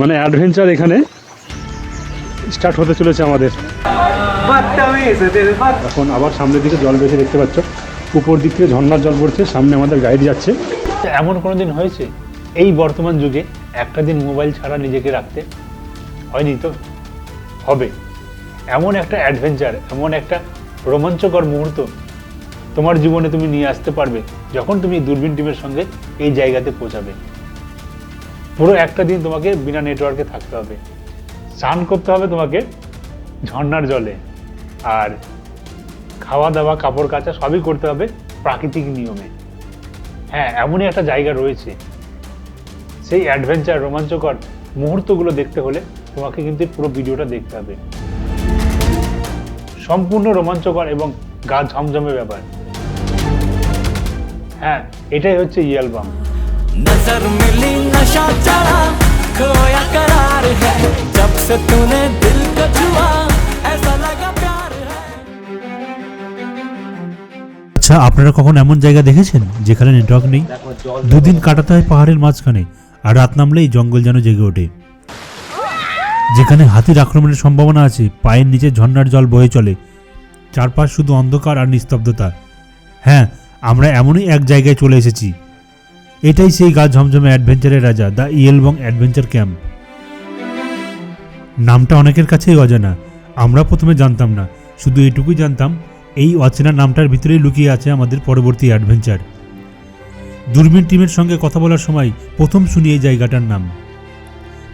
মানে অ্যাডভেঞ্চার এখানে স্টার্ট হতে চলেছে আমাদের। এখন আবার সামনের দিকে জল বেশি দেখতে পাচ্ছ, উপর দিক থেকে ঝর্ণার জল পড়ছে, সামনে আমাদের গাইড যাচ্ছে। এমন কোনো দিন হয়েছে এই বর্তমান যুগে একটা দিন মোবাইল ছাড়া নিজেকে রাখতে হয়নি? তো হবে। এমন একটা অ্যাডভেঞ্চার, এমন একটা রোমাঞ্চকর মুহূর্ত তোমার জীবনে তুমি নিয়ে আসতে পারবে যখন তুমি দূরবীন টিমের সঙ্গে এই জায়গাতে পৌঁছাবে। পুরো একটা দিন তোমাকে বিনা নেটওয়ার্কে থাকতে হবে, স্নান করতে হবে তোমাকে ঝর্ণার জলে, আর খাওয়া দাওয়া কাপড় কাচা সবই করতে হবে প্রাকৃতিক নিয়মে। হ্যাঁ, এমনই একটা জায়গা রয়েছে। সেই অ্যাডভেঞ্চার রোমাঞ্চকর মুহূর্তগুলো দেখতে হলে তোমাকে কিন্তু পুরো ভিডিওটা দেখতে হবে। সম্পূর্ণ রোমাঞ্চকর এবং গা ঝমঝমে ব্যাপার। হ্যাঁ, এটাই হচ্ছে ইয়ালবাম। नजर मिली नशा चढ़ा खोया करार है जब से तूने दिल को छुआ ऐसा लगा प्यार है। আচ্ছা, আপনারা কখন এমন জায়গা দেখেছেন যেখানে নেটওয়ার্ক নেই? দুদিন কাটাতে হয় পাহাড়ের মাঝখানে, আর রাত নামলেই জঙ্গল যেন জেগে ওঠে। যেখানে হাতির আক্রমণের সম্ভাবনা আছে, পায়ের নিচে ঝর্ণার জল বয়ে চলে, চারপাশ শুধু অন্ধকার আর নিস্তব্ধতা। হ্যাঁ, আমরা এমনই এক জায়গায় চলে এসেছি। এটাই সেই গা ঝমঝমে অ্যাডভেঞ্চারের রাজা, দ্য ইয়েলবং অ্যাডভেঞ্চার ক্যাম্প। নামটা অনেকের কাছেই অজানা, আমরা প্রথমে জানতাম না। শুধু এটুকুই জানতাম, এই অচেনা নামটার ভিতরেই লুকিয়ে আছে আমাদের পরবর্তী অ্যাডভেঞ্চার। দূরবীন টিমের সঙ্গে কথা বলার সময় প্রথম শুনি এই জায়গাটার নাম।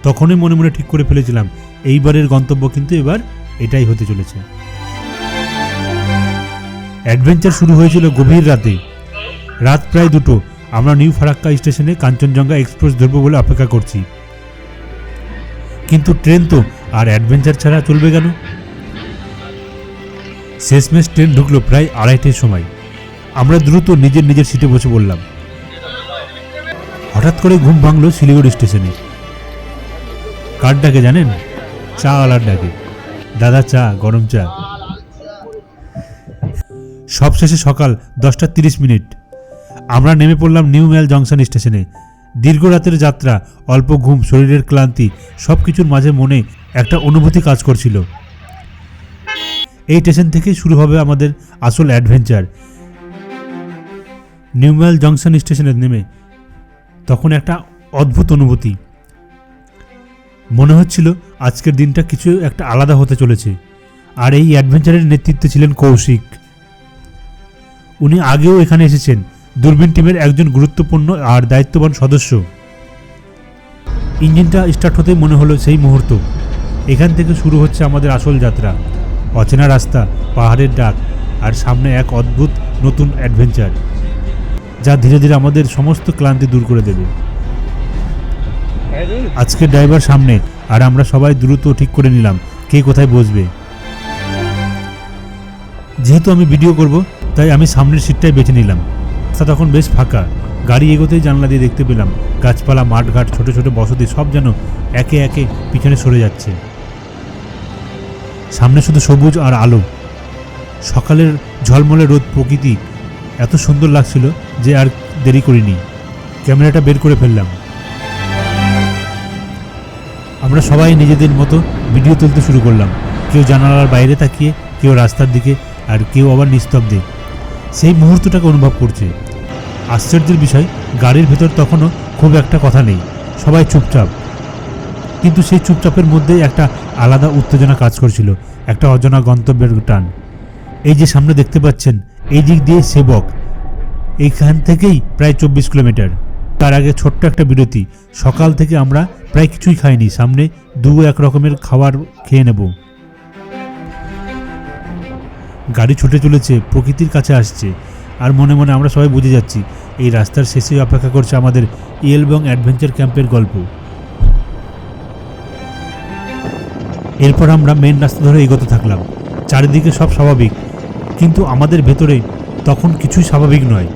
তখনই মনে মনে ঠিক করে ফেলেছিলাম এইবারের গন্তব্য কিন্তু এবার এটাই হতে চলেছে। অ্যাডভেঞ্চার শুরু হয়েছিল গভীর রাতে, রাত প্রায় 2টো। আমরা নিউ ফারাক্কা স্টেশনে কাঞ্চনজঙ্ঘা এক্সপ্রেস ধরবো বলে অপেক্ষা করছি, কিন্তু ট্রেন তো আর অ্যাডভেঞ্চার ছাড়া চলবে কেন? শেষমেশ ট্রেন ঢুকলো প্রায় 2:30-এর সময়। আমরা দ্রুত নিজের সিটে বসে পড়লাম। হঠাৎ করে ঘুম ভাঙলো শিলিগুড়ি স্টেশনে। কার ডাকে জানেন? চা আলার ডাকে। দাদা চা, গরম চা। সবশেষে সকাল 10:30। আমরা নেমে পড়লাম নিউ ম্যাল জংশন স্টেশনে। দীর্ঘ রাতের যাত্রা, অল্প ঘুম, শরীরের ক্লান্তি, সব কিছুর মাঝে মনে একটা অনুভূতি কাজ করছিল। এই স্টেশন থেকেই শুরু হবে আমাদের আসল অ্যাডভেঞ্চার। নিউ ম্যাল জংশন স্টেশনে নেমে তখন একটা অদ্ভুত অনুভূতি মনে হচ্ছিল, আজকের দিনটা কিছু একটা আলাদা হতে চলেছে। আর এই অ্যাডভেঞ্চারের নেতৃত্বে ছিলেন কৌশিক। উনি আগেও এখানে এসেছেন, দূরবীন টিমের একজন গুরুত্বপূর্ণ আর দায়িত্ববান সদস্য। ইঞ্জিনটা স্টার্ট হতেই মনে হলো সেই মুহূর্ত, এখান থেকে শুরু হচ্ছে আমাদের আসল যাত্রা। অচেনা রাস্তা, পাহাড়ের ডাক, আর সামনে এক অদ্ভুত নতুন অ্যাডভেঞ্চার, যা ধীরে ধীরে আমাদের সমস্ত ক্লান্তি দূর করে দেবে। আজকে ড্রাইভার সামনে, আর আমরা সবাই দ্রুত ঠিক করে নিলাম কে কোথায় বসবে। যেহেতু আমি ভিডিও করব, তাই আমি সামনের সিটটাই বেছে নিলাম। রাস্তা তখন বেশ ফাঁকা। গাড়ি এগোতেই জানলা দিয়ে দেখতে পেলাম গাছপালা, মাঠঘাট, ছোট ছোট বসতি সব যেন একে একে পিছনে সরে যাচ্ছে। সামনে শুধু সবুজ আর আলো। সকালের ঝলমলে রোদ, প্রকৃতি এত সুন্দর লাগছিল যে আর দেরি করিনি, ক্যামেরাটা বের করে ফেললাম। আমরা সবাই নিজেদের মতো ভিডিও তুলতে শুরু করলাম। কেউ জানালার বাইরে তাকিয়ে, কেউ রাস্তার দিকে, আর কেউ আবার নিস্তব্ধে সেই মুহূর্তটাকে অনুভব করছে। আশ্চর্যের বিষয়, গাড়ির ভেতর তখনও খুব একটা কথা নেই, সবাই চুপচাপ। কিন্তু সেই চুপচাপের মধ্যেই একটা আলাদা উত্তেজনা কাজ করছিল, একটা অজানা গন্তব্যের টান। এই যে সামনে দেখতে পাচ্ছেন, এই দিক দিয়ে সেবক, এইখান থেকেই প্রায় 24 কিলোমিটার। তার আগে ছোট্ট একটা বিরতি। সকাল থেকে আমরা প্রায় কিছুই খাইনি, সামনে 2-1 রকমের খাবার খেয়ে নেব। গাড়ি ছুটে চলেছে, প্রকৃতির কাছে আসছে, আর মনে মনে আমরা সবাই বুঝে যাচ্ছি এই রাস্তার শেষে অপেক্ষা করছে আমাদের ইয়েলবং অ্যাডভেঞ্চার ক্যাম্পের গল্প। এরপর আমরা মেন রাস্তা ধরে এগোতে থাকলাম। চারিদিকে সব স্বাভাবিক, কিন্তু আমাদের ভেতরে তখন কিছুই স্বাভাবিক নয়।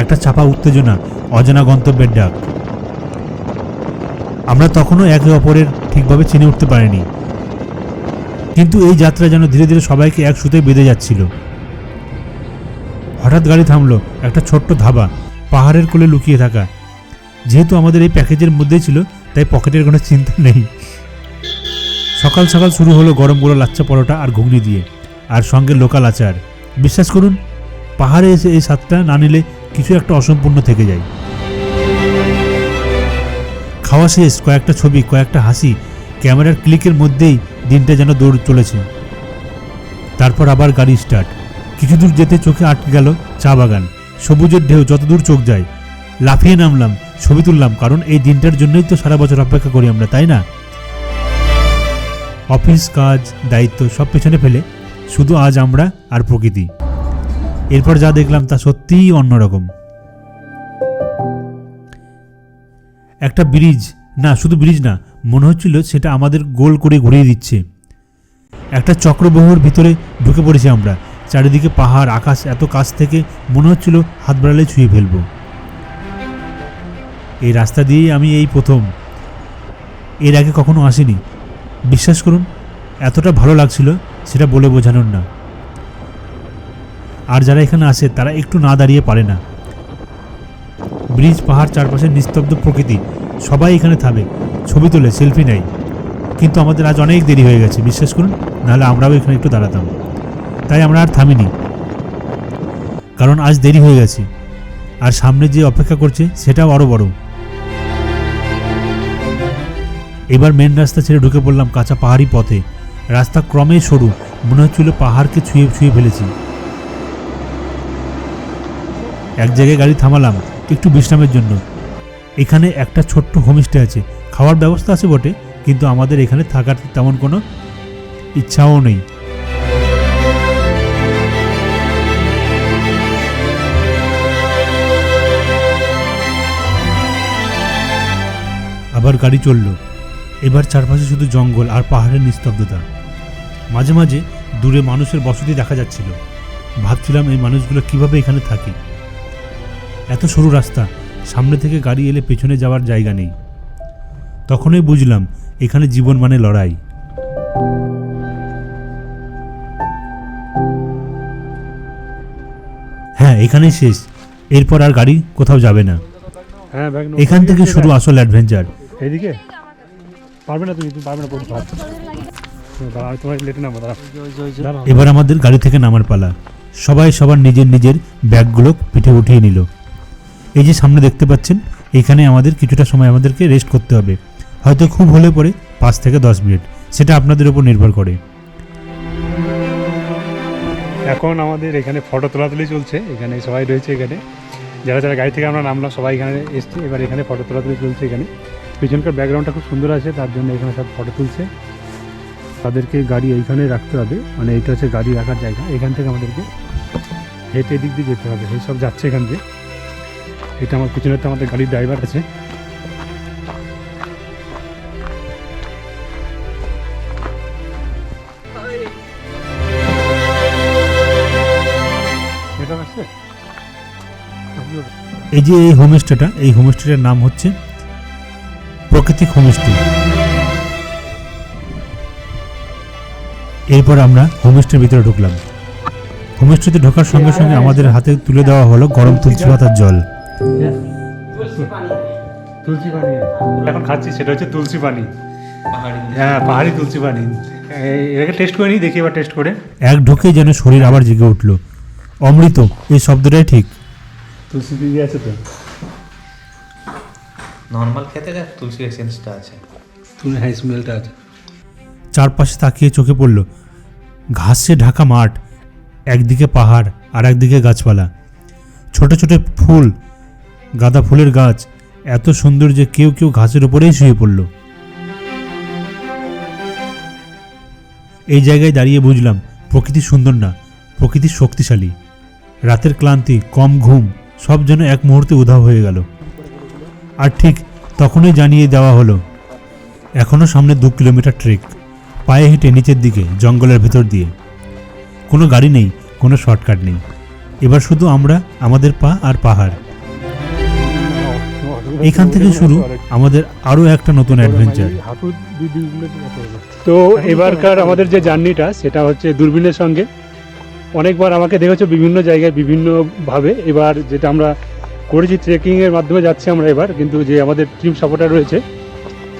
একটা চাপা উত্তেজনা, অজানা গন্তব্যের ডাক। আমরা তখনও একে অপরের ঠিকভাবে চিনে উঠতে পারিনি, কিন্তু এই যাত্রা যেন ধীরে ধীরে সবাইকে এক সুতে বেঁধে যাচ্ছিল। হঠাৎ গাড়ি থামলো একটা ছোট্ট ধাবা, পাহাড়ের কোলে লুকিয়ে থাকা। যেহেতু আমাদের এই প্যাকেজের মধ্যেই ছিল, তাই পকেটের কোনো চিন্তা নেই। সকাল সকাল শুরু হলো গরম গরম লাচ্চা পরোটা আর ঘুগনি দিয়ে, আর সঙ্গে লোকাল আচার। বিশ্বাস করুন, পাহাড়ে এসে এই স্বাদটা না নিলে কিছু একটা অসম্পূর্ণ থেকে যায়। খাওয়া শেষ, কয়েকটা ছবি, কয়েকটা হাসি, ক্যামেরার ক্লিকের মধ্যেই দিনটা যেন দৌড় চলেছে। তারপর আবার গাড়ি স্টার্ট। কিছু দূর যেতে চোখে আটকে গেল চা বাগান, সবুজের ঢেউ যতদূর চোখ যায়। লাফিয়ে নামলাম, ছবি তুললাম, কারণ এই দিনটার জন্যই তো সারা বছর অপেক্ষা করি আমরা, তাই না? অফিস, কাজ, দায়িত্ব সব পেছনে ফেলে শুধু আজ আমরা আর প্রকৃতি। এরপর যা দেখলাম তা সত্যিই অন্যরকম। একটা ব্রিজ, না শুধু ব্রিজ না, মনে হচ্ছিল সেটা আমাদের গোল করে ঘুরিয়ে দিচ্ছে। একটা চক্রবাহুর ভিতরে ঢুকে পড়েছি আমরা। চারিদিকে পাহাড়, আকাশ এত কাছ থেকে মনে হচ্ছিল হাত বাড়ালে ছুঁয়ে ফেলবো। এই রাস্তা দিয়েই আমি এই প্রথম, এর আগে কখনো আসিনি। বিশ্বাস করুন, এতটা ভালো লাগছিল সেটা বলে বোঝানোর না। আর যারা এখানে আসে তারা একটু না দাঁড়িয়ে পারে না। ব্রিজ, পাহাড়, চারপাশে নিস্তব্ধ প্রকৃতি, সবাই এখানে থামে, ছবি তোলে, সেলফি নেয়। কিন্তু আমাদের আজ অনেক দেরি হয়ে গেছে, বিশ্বাস করুন, নাহলে আমরাও এখানে একটু দাঁড়াতাম। তাই আমরা আর থামিনি, কারণ আজ দেরি হয়ে গেছে। আর সামনে যে অপেক্ষা করছে সেটাও আরও বড়। এবার মেন রাস্তা ছেড়ে ঢুকে পড়লাম কাঁচা পাহাড়ি পথে। রাস্তা ক্রমে সরু, মনে হচ্ছিল পাহাড়কে ছুঁয়ে ছুঁয়ে ফেলেছি। এক জায়গায় গাড়ি থামালাম একটু বিশ্রামের জন্য। এখানে একটা ছোট্ট হোমস্টে আছে, খাওয়ার ব্যবস্থা আছে বটে, কিন্তু আমাদের এখানে থাকার তেমন কোনো ইচ্ছাও নেই। আবার গাড়ি চলল। এবার চারপাশে শুধু জঙ্গল আর পাহাড়ের নিস্তব্ধতা। মাঝে মাঝে দূরে মানুষের বসতি দেখা যাচ্ছিল। ভাবছিলাম এই মানুষগুলো কিভাবে এখানে থাকে। এত সরু রাস্তা, সামনে থেকে গাড়ি এলে পেছনে যাওয়ার জায়গা নেই। তখনই বুঝলাম এখানে জীবন মানে লড়াই। হ্যাঁ, এখানেই শেষ, এরপর আর গাড়ি কোথাও যাবে না। হ্যাঁ, এখান থেকে শুরু আসল অ্যাডভেঞ্চার। এইদিকে পারবে না, তুমি পারবে না, তোমার লেটে নামো। এবার আমাদের গাড়ি থেকে নামার পালা। সবাই সবার নিজের নিজের ব্যাগগুলো পিঠে উঠিয়ে নিল। এই যে সামনে দেখতে পাচ্ছেন, এখানে আমাদের কিছুটা সময় আমাদেরকে রেস্ট করতে হবে। হয়তো খুব হলে পরে 5 থেকে 10 মিনিট, সেটা আপনাদের উপর নির্ভর করে। এখন আমাদের এখানে ফটো তোলাতুলি চলছে। এখানে সবাই রয়েছে, এখানে যারা যারা গাড়ি থেকে আমরা নামলাম সবাই এখানে এসছে। এবার এখানে ফটো তোলাতুলি চলছে। এখানে পিছনকার ব্যাকগ্রাউন্ডটা খুব সুন্দর আছে, তার জন্য এখানে সব ফটো তুলছে। তাদেরকে গাড়ি এইখানে রাখতে হবে, মানে এইটা হচ্ছে গাড়ি রাখার জায়গা। এখান থেকে আমাদেরকে হেঁটে এদিক দিয়ে যেতে হবে। এই সব যাচ্ছে এখান দিয়ে। এটা আমার পিছনে তো আমাদের গাড়ির ড্রাইভার আছে। এই যে এই হোমস্টেটা, এই হোমস্টেটার নাম হচ্ছে প্রাকৃতিক হোমস্টে। এরপর আমরা হোমস্টের ভিতরে ঢুকলাম। হোমস্টেতে ঢোকার সঙ্গে সঙ্গে আমাদের হাতে তুলে দেওয়া হলো গরম তুলসী পাতার জল। তুলসী পানি এখন খাচ্ছি, সেটা হচ্ছে তুলসী পানি। হ্যাঁ, পাহাড়ি তুলসী পানি। এটাকে টেস্ট করে নিই, দেখি এবার টেস্ট করে। এক ঢোকেই যেন শরীর আবার জেগে উঠল। অমৃত, এই শব্দটাই ঠিক। তুলসী দিয়ে আছে তো, নর্মাল খেতে গেলে তুলসী এসেন্সটা আছে, তুমি হ্যাঁ স্মেলটা আছে। চারপাশে তাকিয়ে চোখে পড়ল ঘাসে ঢাকা মাঠ, একদিকে পাহাড় আর একদিকে গাছপালা, ছোট ছোট ফুল, গাঁদা ফুলের গাছ, এত সুন্দর যে কেউ কেউ ঘাসের উপরেই শুয়ে পড়ল। এই জায়গায় দাঁড়িয়ে বুঝলাম প্রকৃতি সুন্দর না, প্রকৃতি শক্তিশালী। রাতের ক্লান্তি, কম ঘুম সব যেন এক মুহূর্তে উধাও হয়ে গেল। আর ঠিক তখনই জানিয়ে দেওয়া হলো এখনও সামনে 2 কিলোমিটার ট্রেক, পায়ে হেঁটে নিচের দিকে জঙ্গলের ভেতর দিয়ে। কোনো গাড়ি নেই, কোনো শর্টকাট নেই। এবার শুধু আমরা, আমাদের পা আর পাহাড়। এখান থেকে শুরু আমাদের আরও একটা নতুন অ্যাডভেঞ্চার। তো এবারকার আমাদের যে জার্নিটা সেটা হচ্ছে দূরবীনের সঙ্গে। অনেকবার আমাকে দেখেছো বিভিন্ন জায়গায় বিভিন্নভাবে। এবার যেটা আমরা করেছি ট্রেকিংয়ের মাধ্যমে যাচ্ছি আমরা এবার, কিন্তু যে আমাদের টিম সাপোর্টার রয়েছে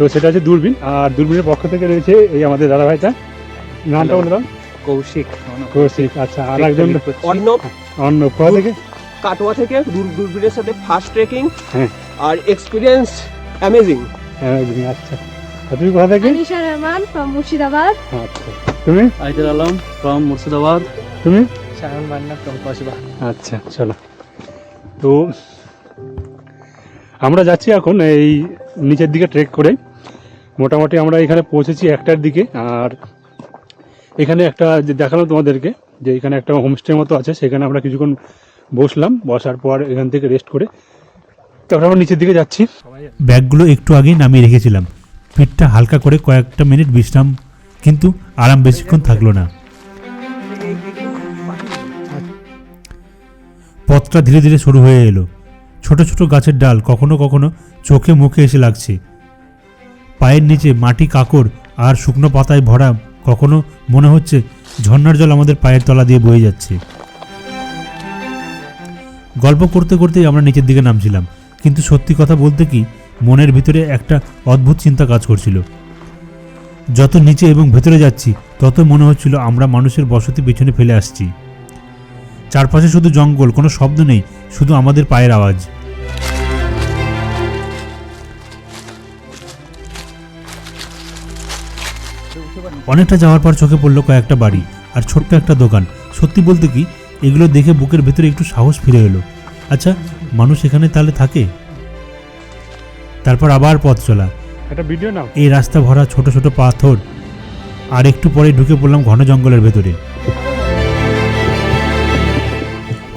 তো সেটা হচ্ছে দূরবীন, আর দূরবীনের পক্ষ থেকে রয়েছে এই আমাদের দাদা ভাইটা, নামটা বলে দাও। কৌশিক কৌশিক, আচ্ছা। আর একজন অর্ণব অন্য কোথা থেকে? কাটোয়া থেকে দূরবীনের সাথে ফাস্ট ট্রেকিং হ্যাঁ আর এক্সপিরিয়েন্স অ্যামেজিং। হ্যাঁ, আচ্ছা। আর তুমি কোথা থেকে? আনিশা রহমান ফ্রম মুর্শিদাবাদ। আচ্ছা, তুমি? Either Alam from Murshidabad. তুমি? শায়ন মান্না ফ্রম কসবা। আচ্ছা, চলো। তো আমরা যাচ্ছি এখন এই নিচের দিকে ট্রেক করে। মোটামুটি আমরা এখানে পৌঁছেছি 1টার দিকে। আর এখানে একটা যে দেখালাম তোমাদেরকে, যে এখানে একটা হোমস্টে মতো আছে, সেখানে আমরা কিছুক্ষণ বসলাম। বসার পর এখান থেকে রেস্ট করে তারপর আমরা নিচের দিকে যাচ্ছি। ব্যাগগুলো একটু আগেই নামিয়ে রেখেছিলাম, পিঠটা হালকা করে কয়েকটা মিনিট বিশ্রাম, কিন্তু আরাম বেশিক্ষণ থাকলো না। পথটা ধীরে ধীরে শুরু হয়ে এলো। ছোট ছোট গাছের ডাল কখনো কখনো চোখে মুখে এসে লাগছে। পায়ের নিচে মাটি, কাকড় আর শুকনো পাতায় ভরা। কখনো মনে হচ্ছে ঝর্ণার জল আমাদের পায়ের তলা দিয়ে বয়ে যাচ্ছে। গল্প করতে করতেই আমরা নিচের দিকে নামছিলাম, কিন্তু সত্যি কথা বলতে কি, মনের ভিতরে একটা অদ্ভুত চিন্তা কাজ করছিল। যত নিচে এবং ভেতরে যাচ্ছি তত মনে হচ্ছিল আমরা মানুষের বসতি পেছনে ফেলে আসছি। চারপাশে শুধু জঙ্গল, কোনো শব্দ নেই, শুধু আমাদের পায়ের আওয়াজ। অনেকটা যাওয়ার পর চোখে পড়লো কয়েকটা বাড়ি আর ছোট্ট একটা দোকান। সত্যি বলতে কি, এগুলো দেখে বুকের ভেতরে একটু সাহস ফিরে এলো। আচ্ছা, মানুষ এখানে তাহলে থাকে? তারপর আবার পথ চলা। একটা ভিডিও নাও। এই রাস্তা ভরা ছোট ছোট পাথর, আর একটু পরে ঢুকে পড়লাম ঘন জঙ্গলের ভেতরে।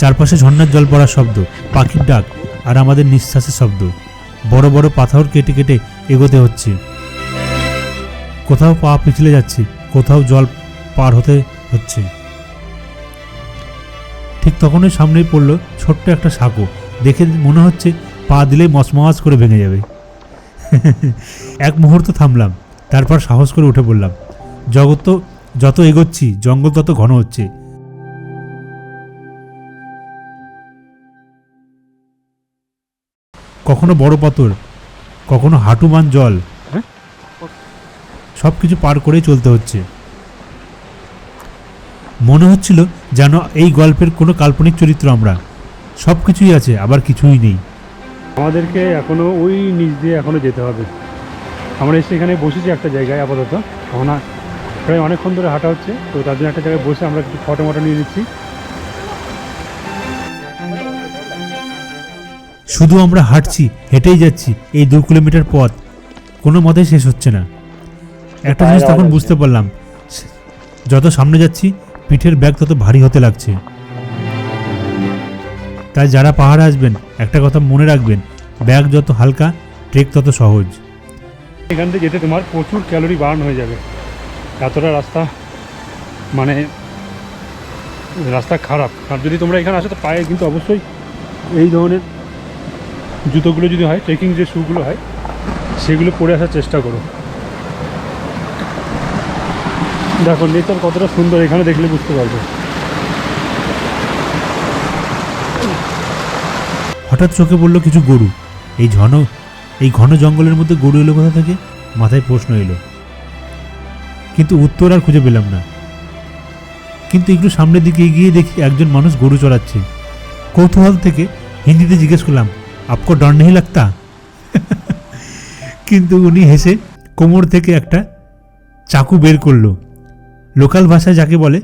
চারপাশে ঝর্ণার জল পড়ার শব্দ, পাখির ডাক আর আমাদের নিঃশ্বাসের শব্দ। বড় বড় পাথর কেটে কেটে এগোতে হচ্ছে। কোথাও পা পিছলে যাচ্ছে, কোথাও জল পার হতে হচ্ছে। ঠিক তখনই সামনেই পড়ল ছোট্ট একটা সাঁকো। দেখে মনে হচ্ছে পা দিলেই মচমচ করে ভেঙে যাবে। এক মুহূর্ত থামলাম, তারপর সাহস করে উঠে পড়লাম। জগৎ যত এগোচ্ছি জঙ্গল তত ঘন হচ্ছে। কখনো বড় পাথর, কখনো হাঁটুমান জল, সব কিছু পার করেই চলতে হচ্ছে। মনে হচ্ছিল যেন এই গল্পের কোনো কাল্পনিক চরিত্র আমরা। সব কিছুই আছে, আবার কিছুই নেই। আমাদেরকে এখনো ওই নিচ দিয়ে এখনো যেতে হবে। আমরা এসে এখানে বসেছি একটা জায়গায় আপাতত, কেননা প্রায় অনেকক্ষণ ধরে হাঁটা হচ্ছে, তো তার জন্য একটা জায়গায় বসে আমরা কিছু ফটো মটো নিয়ে নিচ্ছি। শুধু আমরা হাঁটছি, হেঁটেই যাচ্ছি। এই 2 কিলোমিটার পথ কোনো মতেই শেষ হচ্ছে না। একটা জিনিস তখন বুঝতে পারলাম, যত সামনে যাচ্ছি পিঠের ব্যাগ তত ভারী হতে লাগছে। তাই যারা পাহাড়ে আসবেন একটা কথা মনে রাখবেন, ব্যাগ যত হালকা ট্রেক তত সহজ। এখান থেকে যেতে তোমার প্রচুর ক্যালোরি বার্ন হয়ে যাবে। এতটা রাস্তা, মানে রাস্তা খারাপ। আর যদি তোমরা এখানে আসো তো পায়ে কিন্তু অবশ্যই এই ধরনের জুতোগুলো যদি হয়, ট্রেকিং যে শ্যুগুলো হয়, সেগুলো পরে আসার চেষ্টা করো। দেখো নেচার কতটা সুন্দর, এখানে দেখলে বুঝতে পারবে। হঠাৎ চোখে পড়লো কিছু গরু। এই ঘন জঙ্গলের মধ্যে গরু এলো কোথা থেকে? মাথায় প্রশ্ন এলো, কিন্তু উত্তর আর খুঁজে পেলাম না। কিন্তু একটু সামনের দিকে এগিয়ে দেখি একজন মানুষ গরু চড়াচ্ছে। কৌতূহল থেকে হিন্দিতে জিজ্ঞেস করলাম, আপকো ডর নেই লাগতা? কিন্তু উনি হেসে কোমর থেকে একটা চাকু বের করলো। লোকাল ভাষায় যাকে বলে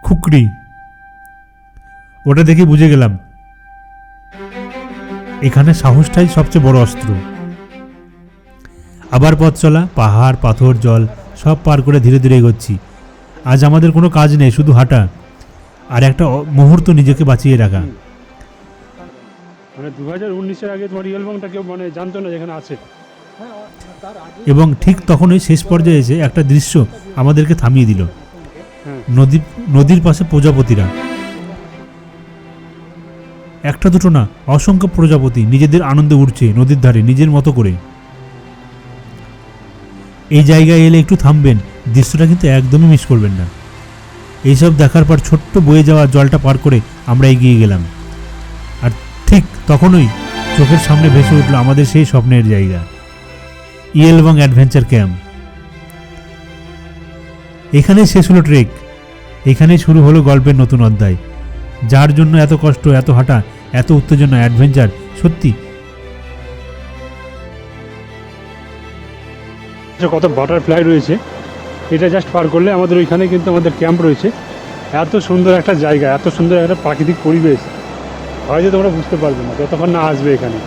খুকরি। ওটা দেখে বুঝে গেলাম এখানে সাহসটাই সবচেয়ে বড় অস্ত্র। আবার পথ চলা, পাহাড়, পাথর, জল সব পার করে ধীরে ধীরে এগোচ্ছি। আজ আমাদের কোনো কাজ নেই, শুধু হাঁটা আর একটা মুহূর্ত নিজেকে বাঁচিয়ে রাখা। মানে 2019-এর আগে তোমার রিয়েলবংটা কেউ মানে জানতো না যেখানে আছে। এবং ঠিক তখনই শেষ পর্যায়ে এসে একটা দৃশ্য আমাদেরকে থামিয়ে দিল। নদীর পাশে প্রজাপতিরা, একটা দুটো না, অসংখ্য প্রজাপতি নিজেদের আনন্দে উঠছে নদীর ধারে নিজের মতো করে। এই জায়গায় এলে একটু থামবেন, দৃশ্যটা কিন্তু একদমই মিস করবেন না। এইসব দেখার পর ছোট্ট বয়ে যাওয়া জলটা পার করে আমরা এগিয়ে গেলাম। আর ঠিক তখনই চোখের সামনে ভেসে উঠল আমাদের সেই স্বপ্নের জায়গা। Yelbong adventure camp. এখানেই শেষ হলো ট্রেক, এখানেই শুরু হলো গল্পের নতুন অধ্যায়। যার জন্য এত কষ্ট, এত হাঁটা, এত উত্তেজনা, অ্যাডভেঞ্চার, সত্যি কত বাটারফ্লাই রয়েছে। এটা জাস্ট পার করলে আমাদের ওইখানে কিন্তু আমাদের ক্যাম্প রয়েছে। এত সুন্দর একটা জায়গা, এত সুন্দর একটা প্রাকৃতিক পরিবেশ, হয়তো তোমরা বুঝতে পারবে না যতক্ষণ না আসবে এখানে।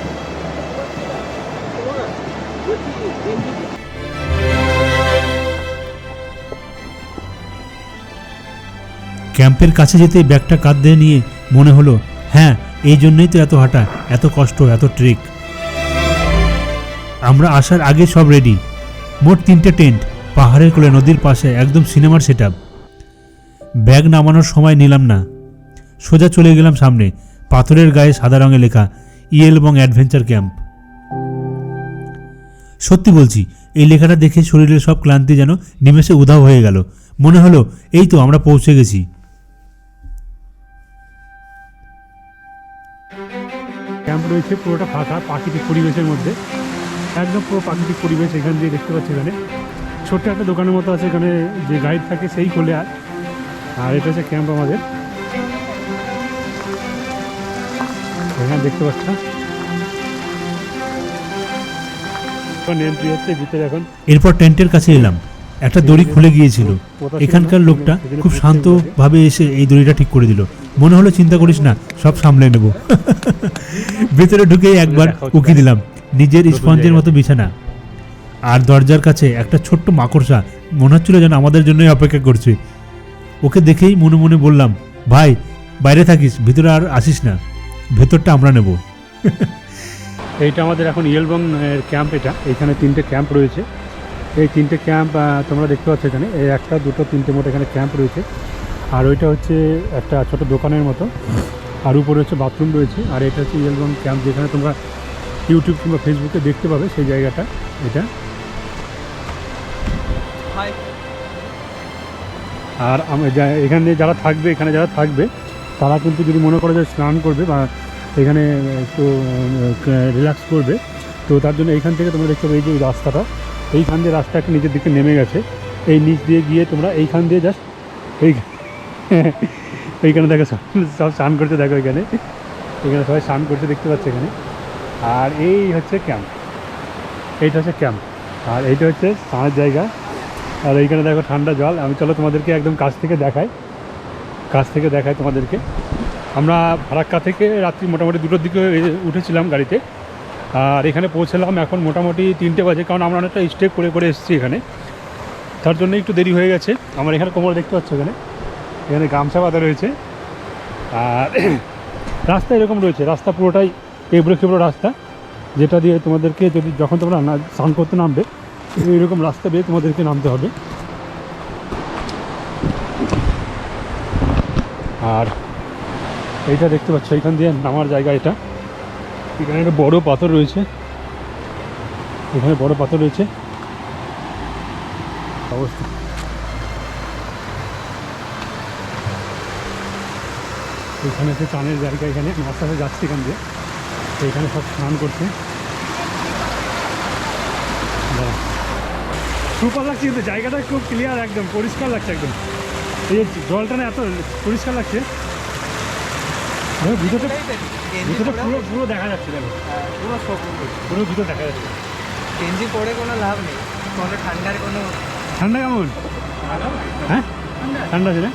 ক্যাম্পের কাছে যেতেই ব্যাগটা কাঁধে নিয়ে মনে হলো, হ্যাঁ এই জন্যই তো এত হাঁটা, এত কষ্ট, এত ট্রেক। আমরা আসার আগে সব রেডি, মোট 3টে টেন্ট, পাহাড়ের কোলে নদীর পাশে, একদম সিনেমার সেটআপ। ব্যাগ নামানোর সময় নিলাম না, সোজা চলে গেলাম সামনে, পাথরের গায়ে সাদা রঙে লেখা ইয়েলবং অ্যাডভেঞ্চার ক্যাম্প। সত্যি বলছি, এই লেখাটা দেখে শরীরের সব ক্লান্তি যেন নিমেষে উধাও হয়ে গেল। মনে হলো এই তো আমরা পৌঁছে গেছি। ক্যাম্প রয়েছে পুরোটা ফাঁকা, প্রাকৃতিক পরিবেশের মধ্যে, একদম পুরো প্রাকৃতিক পরিবেশ। এখান দিয়ে দেখতে পাচ্ছি এখানে ছোট্ট একটা দোকানের মতো আছে, এখানে যে গাইড থাকে সেই খোলে। আর এটা হচ্ছে ক্যাম্প আমাদের, এখানে দেখতে পাচ্ছ এন্ট্রি হচ্ছে ভিতরে। এখন এরপর টেন্টের কাছে এলাম, একটা দড়ি খুলে গিয়েছিল। এখানকার লোকটা খুব শান্তভাবে এসে এই দড়িটা ঠিক করে দিল। মনে হলো চিন্তা করিস না, সব সামলে নেব। ভেতরে ঢুকেই একবার উকি দিলাম, নিজের স্পঞ্জের মতো বিছানা, আর দরজার কাছে একটা ছোট্ট মাকড়সা, মনে হচ্ছিল যেন আমাদের জন্যই অপেক্ষা করছে। ওকে দেখেই মনে মনে বললাম, ভাই বাইরে থাকিস, ভিতরে আর আসিস না, ভেতরটা আমরা নেব। এইটা আমাদের এখন ইয়েলবং ক্যাম্প। এটা এখানে 3টে ক্যাম্প রয়েছে। এই 3টে ক্যাম্প তোমরা দেখতে পাচ্ছ এখানে, এই 1, 2, 3টে মোট এখানে ক্যাম্প রয়েছে। আর ওইটা হচ্ছে একটা ছোট দোকানের মতো, আর উপরে হচ্ছে বাথরুম রয়েছে। আর এটা হচ্ছে ইয়েলবং ক্যাম্প, যেখানে তোমরা ইউটিউব কিংবা ফেসবুকে দেখতে পাবে সেই জায়গাটা এটা। আর এখানে যারা থাকবে, তারা কিন্তু যদি মনে করে যে স্নান করবে বা এখানে একটু রিল্যাক্স করবে, তো তার জন্য এইখান থেকে তোমরা দেখতে পাবে এই যে রাস্তাটা, এইখান দিয়ে রাস্তা একটা নিচের দিকে নেমে গেছে। এই নিচ দিয়ে গিয়ে তোমরা এইখান দিয়ে জাস্ট এইখানে দেখো সব স্নান করতে, দেখো এখানে সবাই স্নান করতে দেখতে পাচ্ছে এখানে। আর এই হচ্ছে ক্যাম্প, এইটা হচ্ছে ক্যাম্প, আর এইটা হচ্ছে স্নানের জায়গা। আর এইখানে দেখো ঠান্ডা জল। আমি চলো তোমাদেরকে একদম কাছ থেকে দেখাই তোমাদেরকে। আমরা ফারাক্কা থেকে রাত্রি মোটামুটি 2টোর দিকে উঠেছিলাম গাড়িতে, আর এখানে পৌঁছলাম এখন মোটামুটি 3টে বাজে, কারণ আমরা অনেকটা স্টে করে এসেছি এখানে, তার জন্য একটু দেরি হয়ে গেছে। আমার এখানে কোমর দেখতে পাচ্ছ, এখানে গামছা বাঁধা রয়েছে। আর রাস্তা এরকম রয়েছে, রাস্তা পুরোটাই এবড়ো রাস্তা, যেটা দিয়ে তোমাদেরকে যখন তোমরা স্নান করতে নামবে এইরকম রাস্তা দিয়ে তোমাদেরকে নামতে হবে। আর এইটা দেখতে পাচ্ছ, এইখান দিয়ে নামার জায়গা। এটা এখানে একটা বড় পাথর রয়েছে, অবস্থা এখানে হচ্ছে চানের জায়গা। এখানে আস্তে আস্তে যাচ্ছি এখান দিয়ে, এইখানে সব স্নান করছে। সুপার লাগছে, কিন্তু জায়গাটা খুব ক্লিয়ার, একদম পরিষ্কার লাগছে একদম। এই যে জলটা না এত পরিষ্কার লাগছে, ভিতরটা পুরো দেখা যাচ্ছে, দেখো পুরো ভিতর দেখা যাচ্ছে। গেঞ্জি পরে কোনো লাভ নেই, কোনো ঠান্ডার কোনো ঠান্ডা কেমন? হ্যাঁ ঠান্ডা আছে না?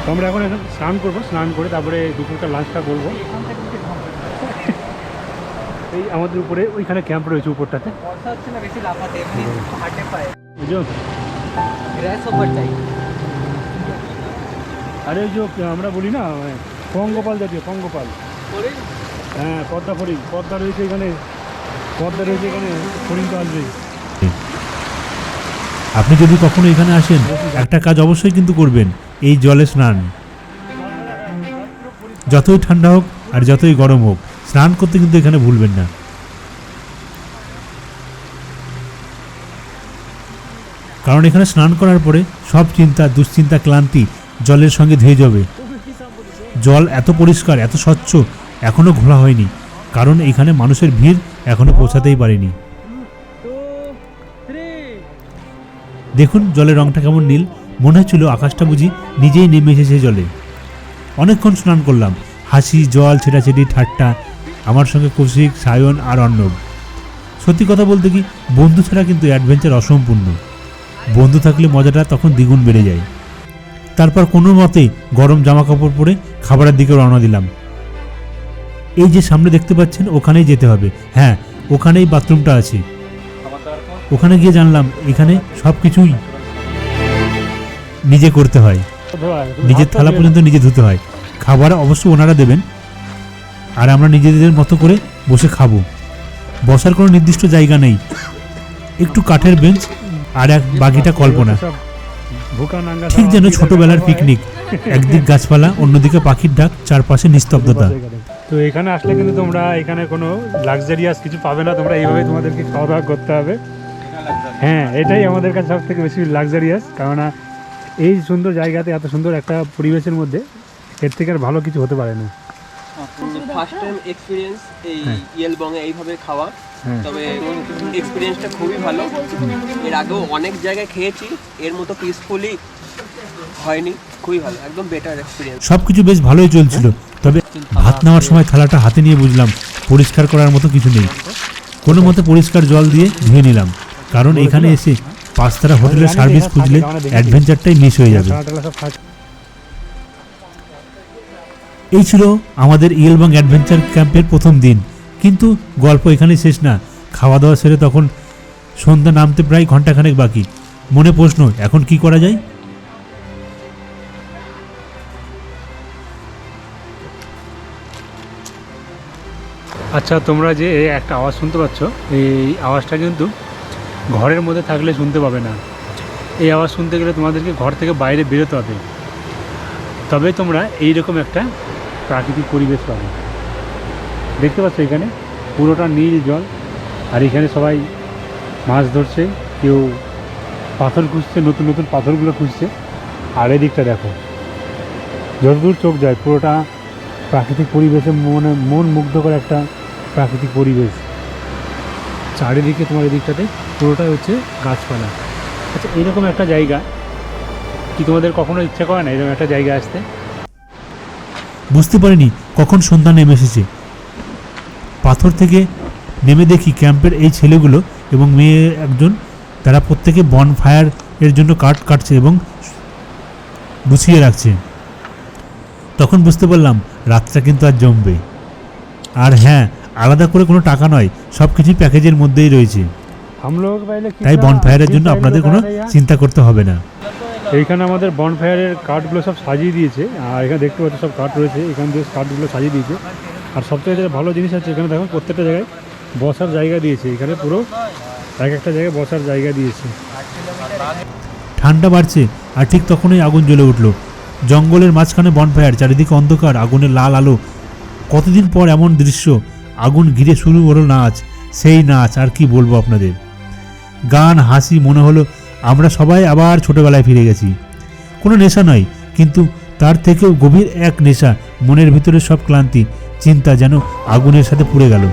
তো আমরা এখন স্নান করবো, স্নান করে তারপরে দুপুরটা লাঞ্চটা করবো। এই আমাদের উপরে ওইখানে ক্যাম্প রয়েছে উপরটাতে, বর্ষা হচ্ছে না বেশি লাফাতে, এমনি হাঁটে পায়, বুঝলো? গ্রাস ওভার টাইম। আরে ওই যে আমরা বলি না পঙ্গপাল জাতীয়, পঙ্গপাল, হ্যাঁ পদ্মা ফড়িং, পদ্মা রয়েছে এখানে, ফড়িং তো আসবেই। আপনি যদি কখনো এখানে আসেন, একটা কাজ অবশ্যই কিন্তু করবেন, এই জলে স্নান। যতই ঠান্ডা হোক আর যতই গরম হোক, স্নান করতে কিন্তু এখানে ভুলবেন না। কারণ এখানে স্নান করার পরে সব চিন্তা, দুশ্চিন্তা, ক্লান্তি জলের সঙ্গে ধুয়ে যাবে। জল এত পরিষ্কার, এত স্বচ্ছ, এখনও ঘোলা হয়নি, কারণ এখানে মানুষের ভিড় এখনো পৌঁছাতেই পারেনি। দেখুন জলের রংটা কেমন নীল, মনে হচ্ছিল আকাশটা বুঝি নিজেই নেমে এসেছে জলে। অনেকক্ষণ স্নান করলাম, হাসি, জল ছেটাছেটি, ঠাট্টা, আমার সঙ্গে কৌশিক, সায়ন আর অর্ণব। সত্যি কথা বলতে কি, বন্ধু ছাড়া কিন্তু অ্যাডভেঞ্চার অসম্পূর্ণ। বন্ধু থাকলে মজাটা তখন দ্বিগুণ বেড়ে যায়। তারপর কোনো মতেই গরম জামা কাপড় পরে খাবারের দিকে রওনা দিলাম। এই যে সামনে দেখতে পাচ্ছেন, ওখানেই যেতে হবে। হ্যাঁ, ওখানেই বাথরুমটা আছে। ওখানে গিয়ে জানলাম এখানে সব কিছুই নিজে করতে হয়, নিজের থালা পর্যন্ত নিজে ধুতে হয়। খাবার অবশ্য ওনারা দেবেন, আর আমরা নিজেদের মতো করে বসে খাবো। বসার কোনো নির্দিষ্ট জায়গা নেই, একটু কাঠের বেঞ্চ আর এক বাকিটা কল্পনা, ঠিক যেন ছোটবেলার পিকনিক। একদিক গাছপালা, অন্যদিকে পাখির ডাক, চারপাশে নিস্তব্ধতা। তো এখানে আসলে কিন্তু তোমরা এখানে কোনো লাক্সারিয়াস কিছু পাবে না, তোমরা এইভাবে তোমাদেরকে খাওয়া দাওয়া করতে হবে। হ্যাঁ, এটাই আমাদের কাছে সব থেকে বেশি লাক্সারিয়াস, কেননা এই সুন্দর জায়গাতে, এত সুন্দর একটা পরিবেশের মধ্যে এর থেকে আর ভালো কিছু হতে পারে না। ফার্স্ট টাইম এক্সপিরিয়েন্স এই ইয়েলবংয়ে এইভাবে খাওয়া, তবে এক্সপিরিয়েন্সটা খুবই ভালো। এর আগেও অনেক জায়গায় খেয়েছি, এর মতো পিসফুলি হয়নি। খুবই ভালো, একদম বেটার এক্সপিরিয়েন্স। সব কিছু বেশ ভালোই চলছিল, তবে ভাত নেওয়ার সময় থালাটা হাতে নিয়ে বুঝলাম পরিষ্কার করার মতো কিছু নেই। কোনো মতে পরিষ্কার জল দিয়ে ধুয়ে নিলাম, কারণ এখানে এসে পাঁচতারা হোটেলের সার্ভিস খুঁজলে অ্যাডভেঞ্চারটাই মিস হয়ে যাবে। এই ছিল আমাদের ইয়েলবং অ্যাডভেঞ্চার ক্যাম্পের প্রথম দিন, কিন্তু গল্প এখানেই শেষ না। খাওয়া দাওয়া সেরে তখন সন্ধ্যা নামতে প্রায় ঘন্টাখানেক বাকি। মনে প্রশ্ন, এখন কি করা যায়? আচ্ছা, তোমরা যে একটা আওয়াজ শুনতে পাচ্ছ, এই আওয়াজটা কিন্তু ঘরের মধ্যে থাকলে শুনতে পাবে না। এই আওয়াজ শুনতে গেলে তোমাদেরকে ঘর থেকে বাইরে বেরোতে হবে, তবে তোমরা এইরকম একটা প্রাকৃতিক পরিবেশ পাবে। দেখতে পাচ্ছ এখানে পুরোটা নীল জল, আর এখানে সবাই মাছ ধরছে, কেউ পাথর খুঁজছে, নতুন নতুন পাথরগুলো খুঁজছে। আর এদিকটা দেখো, যতদূর চোখ যায় পুরোটা প্রাকৃতিক পরিবেশে মন মুগ্ধ করে একটা প্রাকৃতিক পরিবেশ। চারিদিকে তোমার এদিকটাতে পুরোটাই হচ্ছে গাছপালা। আচ্ছা, এইরকম একটা জায়গা কি তোমাদের কখনো ইচ্ছা করে না এরকম একটা জায়গায় আসতে? বুঝতে পারিনি কখন সন্ধ্যা নেমে এসেছে। পাথর থেকে নেমে দেখি ক্যাম্পের এই ছেলেগুলো এবং মেয়ে একজন, তারা প্রত্যেকে বনফায়ার এর জন্য কাঠ কাটছে এবং গুছিয়ে রাখছে। তখন বুঝতে পারলাম রাতটা কিন্তু আর জমবে। আর হ্যাঁ, আলাদা করে কোনো টাকা নয়, সব কিছুই প্যাকেজের মধ্যেই রয়েছে, তাই বনফায়ারের জন্য আপনাদের কোনো চিন্তা করতে হবে না। এইখানে আমাদের বনফায়ারের কাঠগুলো সব সাজিয়ে দিয়েছে, আর এখানে দেখতে পাচ্ছি সব কাঠ রয়েছে, এখান থেকে কাঠগুলো সাজিয়ে দিয়েছে। আর সবথেকে যেটা ভালো জিনিস আছে, এখানে দেখো প্রত্যেকটা জায়গায় বসার জায়গা দিয়েছে। এখানে পুরো এক একটা জায়গায় বসার জায়গা দিয়েছে। ঠান্ডা বাড়ছে, আর ঠিক তখনই আগুন জ্বলে উঠল। জঙ্গলের মাঝখানে বনফায়ার, চারিদিকে অন্ধকার, আগুনের লাল আলো। কতদিন পর এমন দৃশ্য। আগুন ঘিরে শুরু হলো নাচ, সেই নাচ আর কি বলবো আপনাদের। গান, হাসি, মনে হলো আমরা সবাই আবার ছোটবেলায় ফিরে গেছি। কোনো নেশা নয়, কিন্তু তার থেকেও গভীর এক নেশা। মনের ভিতরে সব ক্লান্তি, চিন্তা যেন আগুনের সাথে পুড়ে গেল।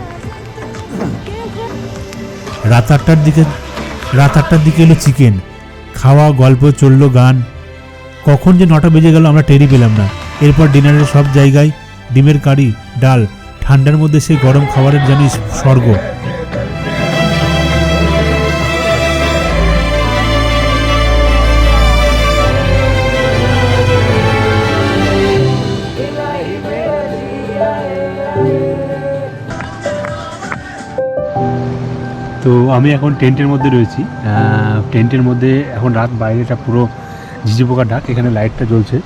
রাত আটটার দিকে এলো চিকেন খাওয়া, গল্প চললো, গান। কখন যে 9টা বেজে গেল আমরা টেরই পেলাম না। এরপর ডিনারের সব জায়গায় ডিমের কারি, ডাল, ঠান্ডার মধ্যে সেই গরম খাবারের যেন স্বর্গ। তো আমি এখন টেন্টের মধ্যে রয়েছি। টেন্টের মধ্যে এখন রাত, বাইরেটা পুরো ঝিঝি পোকার ডাক। এখানে লাইটটা জ্বলছে,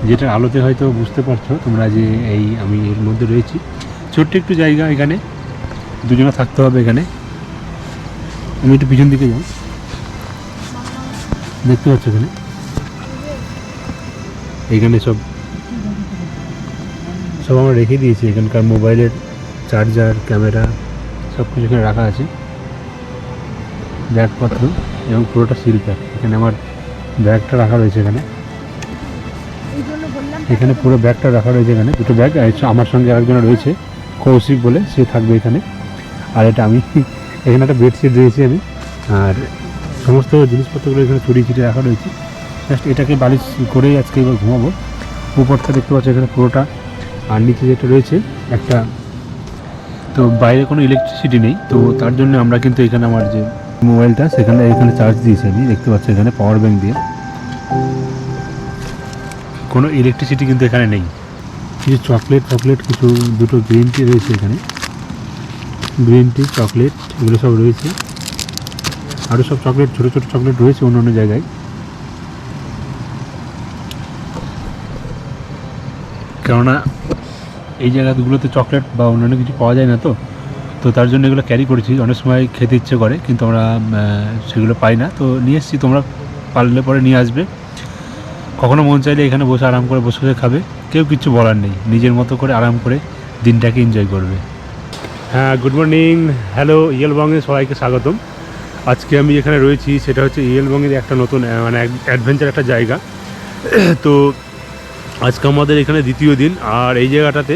যেটার আলোতে হয়তো বুঝতে পারছো তোমরা যে আমি এর মধ্যে রয়েছি। ছোট্ট একটু জায়গা, এখানে দুজনে থাকতে হবে। এখানে আমি একটু পিছন দিকে যাই, দেখতে পাচ্ছ এখানে সব আমরা রেখে দিয়েছি। এখানকার মোবাইলের চার্জার, ক্যামেরা সব কিছু এখানে রাখা আছে, ব্যাগপত্র এবং পুরোটা সিল প্যাক। এখানে আমার ব্যাগটা রাখা রয়েছে, এখানে পুরো ব্যাগটা রাখা রয়েছে। এখানে দুটো ব্যাগ আমার সঙ্গে আরেকজন রয়েছে, কৌশিক বলে, সে থাকবে এখানে। আর এটা আমি এখানে একটা বেডশিট রয়েছে আমি, আর সমস্ত জিনিসপত্রগুলো এখানে ছড়িয়ে ছিটিয়ে রাখা রয়েছে। জাস্ট এটাকে বালিশ করেই আজকে এবার ঘুমাবো। উপরটা দেখতে পাচ্ছি এখানে পুরোটা, আর নিচে যেটা রয়েছে একটা, তো বাইরে কোনো ইলেকট্রিসিটি নেই, তো তার জন্য আমরা কিন্তু এখানে আমার যে মোবাইলটা এখানে চার্জ দিয়েছি আমি, দেখতে পাচ্ছি এখানে পাওয়ার ব্যাঙ্ক দিয়ে। কোনো ইলেকট্রিসিটি কিন্তু এখানে নেই। কিছু চকলেট কিছু দুটো গ্রিন টি রয়েছে এখানে, গ্রিন টি চকলেট এগুলো সব রয়েছে। আরও সব চকলেট, ছোটো ছোটো চকলেট রয়েছে অন্য অন্য জায়গায়। কেননা এই জায়গাগুলোতে চকলেট বা অন্যান্য কিছু পাওয়া যায় না, তো তার জন্য এগুলো ক্যারি করেছি। অনেক সময় খেতে ইচ্ছে করে কিন্তু আমরা সেগুলো পাই না, তো নিয়ে এসেছি। তোমরা পারলে পরে নিয়ে আসবে, কখনো মন চাইলে এখানে বসে আরাম করে বসে খাবে, কেউ কিছু বলার নেই, নিজের মতো করে আরাম করে দিনটাকে এনজয় করবে। হ্যাঁ, গুড মর্নিং, হ্যালো, ইয়েলবংয়ে সবাইকে স্বাগতম। আজকে আমি এখানে রয়েছি, সেটা হচ্ছে ইয়েলবংয়ের একটা নতুন মানে অ্যাডভেঞ্চার একটা জায়গা। তো আজকে আমাদের এখানে দ্বিতীয় দিন, আর এই জায়গাটাতে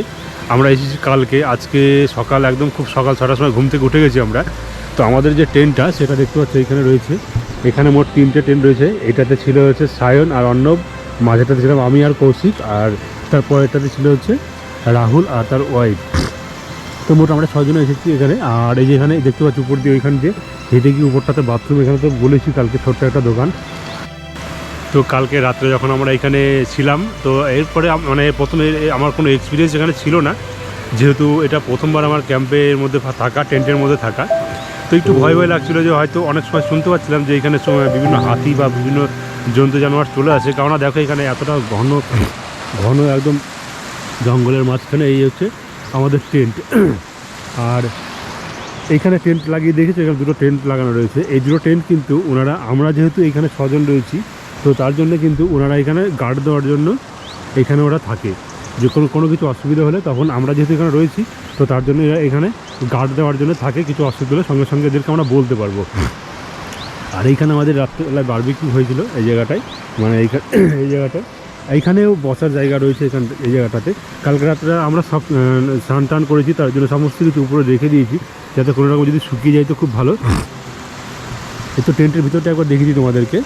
আমরা এসেছি কালকে। আজকে সকাল একদম খুব সকাল 6টার সময় ঘুম থেকে উঠে গেছি আমরা। তো আমাদের যে টেন্টটা সেটা দেখতে পাচ্ছি এখানে রয়েছে। এখানে মোট 3টে টেন্ট রয়েছে। এটাতে ছিল হচ্ছে সায়ন আর অর্ণব, মাঝেটাতে ছিলাম আমি আর কৌশিক, আর তারপর এটাতে ছিল হচ্ছে রাহুল আর তার ওয়াইফ। তো মোট আমরা 6 জন এসেছি এখানে। আর এই যে এখানে দেখতে পাচ্ছি উপর দিয়ে ওইখান দিয়ে হেঁটে গিয়ে উপরটাতে বাথরুম, এখানে তো বলেছি কালকে ছোট্ট একটা দোকান। তো কালকে রাত্রে যখন আমরা এখানে ছিলাম, তো এরপরে মানে প্রথমে আমার কোনো এক্সপিরিয়েন্স এখানে ছিল না, যেহেতু এটা প্রথমবার আমার ক্যাম্পের মধ্যে থাকা, টেন্টের মধ্যে থাকা। তো একটু ভয় লাগছিলো যে হয়তো অনেক সময় শুনতে পাচ্ছিলাম যে এখানে বিভিন্ন হাতি বা বিভিন্ন জন্তু জানোয়ার চলে আসে। কেননা দেখো এখানে এতটা ঘন একদম জঙ্গলের মাঝখানে এই হচ্ছে আমাদের টেন্ট। আর এইখানে টেন্ট লাগিয়ে দেখেছি, এখানে 2টো টেন্ট লাগানো রয়েছে। এই 2টো টেন্ট কিন্তু আমরা যেহেতু এখানে 6 জন রয়েছি, তো তার জন্য কিন্তু ওনারা এখানে গার্ড দেওয়ার জন্য এখানে ওরা থাকে। যে কোনো কিছু অসুবিধা হলে তখন আমরা যেহেতু এখানে রয়েছি, তো তার জন্য এরা এখানে গার্ড দেওয়ার জন্য থাকে। কিছু অসুবিধা হলে সঙ্গে সঙ্গে এদেরকে আমরা বলতে পারবো। আর এইখানে আমাদের রাত্রেবেলায় বারবিকিউ হয়েছিল এই জায়গাটায়, মানে এই জায়গাটায়। এইখানেও বসার জায়গা রয়েছে এই জায়গাটাতে। কালকে রাত্রে আমরা সব স্নান টান করেছি, তার জন্য সমস্ত কিছু উপরে রেখে দিয়েছি, যাতে কোনো রকম যদি শুকিয়ে যায় তো খুব ভালো। এই তো টেন্টের ভিতরটা একবার দেখিয়ে দিই তোমাদেরকে।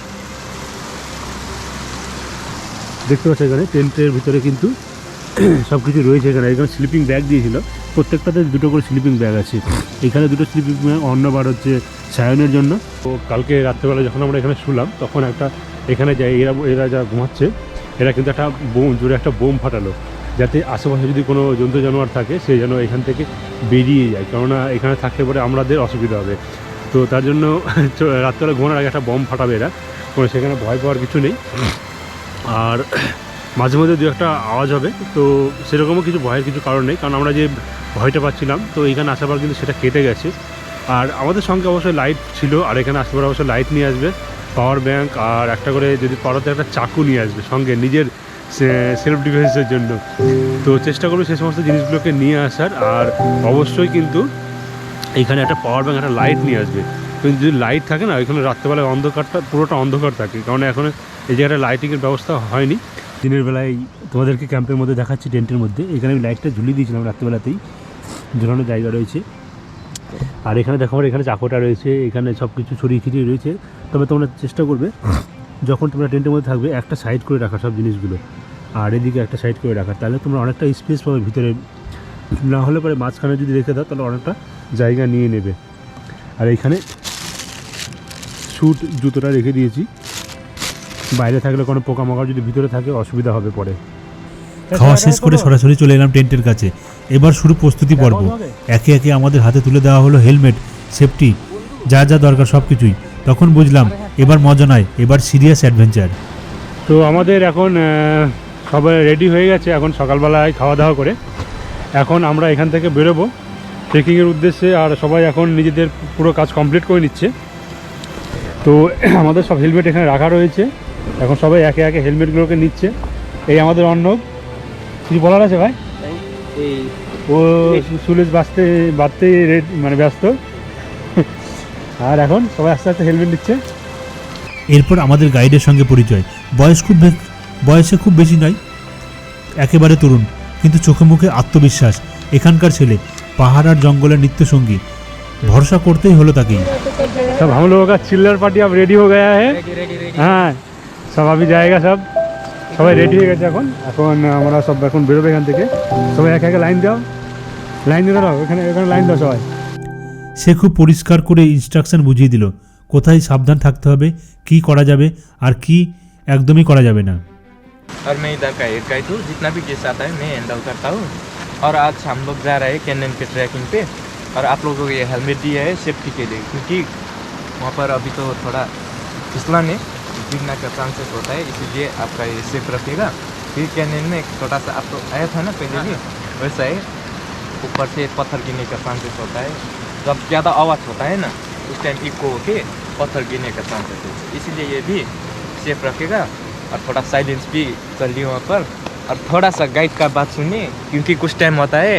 দেখতে পাচ্ছ এখানে টেন্টের ভিতরে কিন্তু সব কিছু রয়েছে। এখানে স্লিপিং ব্যাগ দিয়েছিল, প্রত্যেকটাতে 2টো করে স্লিপিং ব্যাগ আছে। এখানে 2টো স্লিপিং ব্যাগ অন্যবার হচ্ছে সায়নের জন্য। তো কালকে রাত্রেবেলা যখন আমরা এখানে শুলাম, তখন এখানে যাই এরা যা ঘুমাচ্ছে, এরা কিন্তু জোরে একটা বোম ফাটালো, যাতে আশেপাশে যদি কোনো জন্তু জানোয়ার থাকে সে যেন এখান থেকে বেরিয়ে যায়, কেননা এখানে থাকলে পরে আমাদের অসুবিধা হবে। তো তার জন্য রাত্রেবেলা ঘুমানোর আগে একটা বোম ফাটাবে এরা, কোনো সেখানে ভয় পাওয়ার কিছু নেই। আর মাঝে মধ্যে 2-একটা আওয়াজ হবে, তো সেরকমও কিছু ভয়ের কিছু কারণ নেই, কারণ আমরা যে ভয়টা পাচ্ছিলাম তো এখানে আসার পর কিন্তু সেটা কেটে গেছে। আর আমাদের সঙ্গে অবশ্যই লাইট ছিল, আর এখানে আসার পর অবশ্যই লাইট নিয়ে আসবে, পাওয়ার ব্যাঙ্ক, আর একটা করে যদি পারতে একটা চাকু নিয়ে আসবে সঙ্গে নিজের সেলফ ডিফেন্সের জন্য। তো চেষ্টা করবে সেই সমস্ত জিনিসগুলোকে নিয়ে আসার। আর অবশ্যই কিন্তু এখানে একটা পাওয়ার ব্যাঙ্ক, একটা লাইট নিয়ে আসবে। কিন্তু যদি লাইট থাকে না, এখানে রাত্রেবেলায় পুরোটা অন্ধকার থাকে, কারণ এখন এই জায়গাটা লাইটিংয়ের ব্যবস্থা হয়নি। দিনের বেলায় তোমাদেরকে ক্যাম্পের মধ্যে দেখাচ্ছি, টেন্টের মধ্যে এখানে আমি লাইটটা ঝুলিয়ে দিয়েছিলাম, রাত্রেবেলাতেই ঝুলানোর জায়গা রয়েছে। আর এখানে দেখো এখানে চাকোটা রয়েছে, এখানে সব কিছু ছড়িয়ে ছিটিয়ে রয়েছে। তবে তোমরা চেষ্টা করবে যখন তোমরা টেন্টের মধ্যে থাকবে একটা সাইড করে রাখা সব জিনিসগুলো, আর এদিকে একটা সাইড করে রাখা, তাহলে তোমরা অনেকটা স্পেস পাবে ভিতরে। না হলে পরে মাঝখানে যদি রেখে দাও তাহলে অনেকটা জায়গা নিয়ে নেবে। আর এইখানে স্যুট জুতোটা রেখে দিয়েছি, বাইরে থাকলে কোনো পোকামাকড় যদি ভিতরে থাকে অসুবিধা হবে পরে। খাওয়া শেষ করে সরাসরি চলে এলাম টেন্টের কাছে। এবার শুরু প্রস্তুতি পর্ব। একে একে আমাদের হাতে তুলে দেওয়া হলো হেলমেট, সেফটি, যা যা দরকার সব কিছুই। তখন বুঝলাম এবার মজা নয়, এবার সিরিয়াস অ্যাডভেঞ্চার। তো আমাদের এখন সবাই রেডি হয়ে গেছে, এখন সকালবেলায় খাওয়া দাওয়া করে এখন আমরা এখান থেকে বেরোবো ট্রেকিংয়ের উদ্দেশ্যে। আর সবাই এখন নিজেদের পুরো কাজ কমপ্লিট করে নিচ্ছে। তো আমাদের সব হেলমেট এখানে রাখা রয়েছে, এখন সবাই একে একে হেলমেটগুলোকে নিচ্ছে। এই আমাদের অর্ণব, কিছু বলার আছে ভাই? ও সুলেজ বাঁধতে মানে ব্যস্ত। আর এখন সবাই আস্তে আস্তে হেলমেট নিচ্ছে। এরপর আমাদের গাইডের সঙ্গে পরিচয়। বয়সে খুব বেশি নয়, একেবারে তরুণ, কিন্তু চোখে মুখে আত্মবিশ্বাস। এখানকার ছেলে, পাহাড় আর জঙ্গলের নিত্যসঙ্গী, ভরসা করতেই হলো তাকেই। सब हम लोगों का चिल्लर पार्टी अब रेडी हो गया है। হ্যাঁ সব अभी जाएगा सब, সবাই রেডি হয়ে গেছে এখন। এখন আমরা সব এখন বেরোবে এখান থেকে। সবাই একে একে লাইন দাও, লাইন দিয়ে দাও, এখানে এখানে লাইন দাও সবাই। সে খুব পরিষ্কার করে ইনস্ট্রাকশন বুঝিয়ে দিল, কোথায় সাবধান থাকতে হবে, কি করা যাবে আর কি একদমই করা যাবে না। और मैं इधर का एक गाइड हूँ, जितना भी केस आता है मैं हैंडल करता हूँ। और आज हम लोग जा रहे हैं कैनन के ट्रैकिंग पे, और आप लोगों को ये हेलमेट दिया है सेफ्टी के लिए, क्योंकि वहाँ पर अभी तो थोड़ा फिसलन है, गिरने का चांसेस होता है, इसीलिए आपका ये सेफ रखिएगा। फिर कैनन में एक छोटा सा आप तो आया था ना पहले भी, वैसा है, ऊपर से पत्थर गिरने का चांसेस होता है। जब ज़्यादा आवाज़ होता है ना उस टाइम इको होके पत्थर गिरने का चांसेस है, इसीलिए ये भी सेफ रखेगा। और थोड़ा साइलेंस भी चलिए वहाँ पर, और थोड़ा सा गाइड का बात सुनिए, क्योंकि कुछ टाइम होता है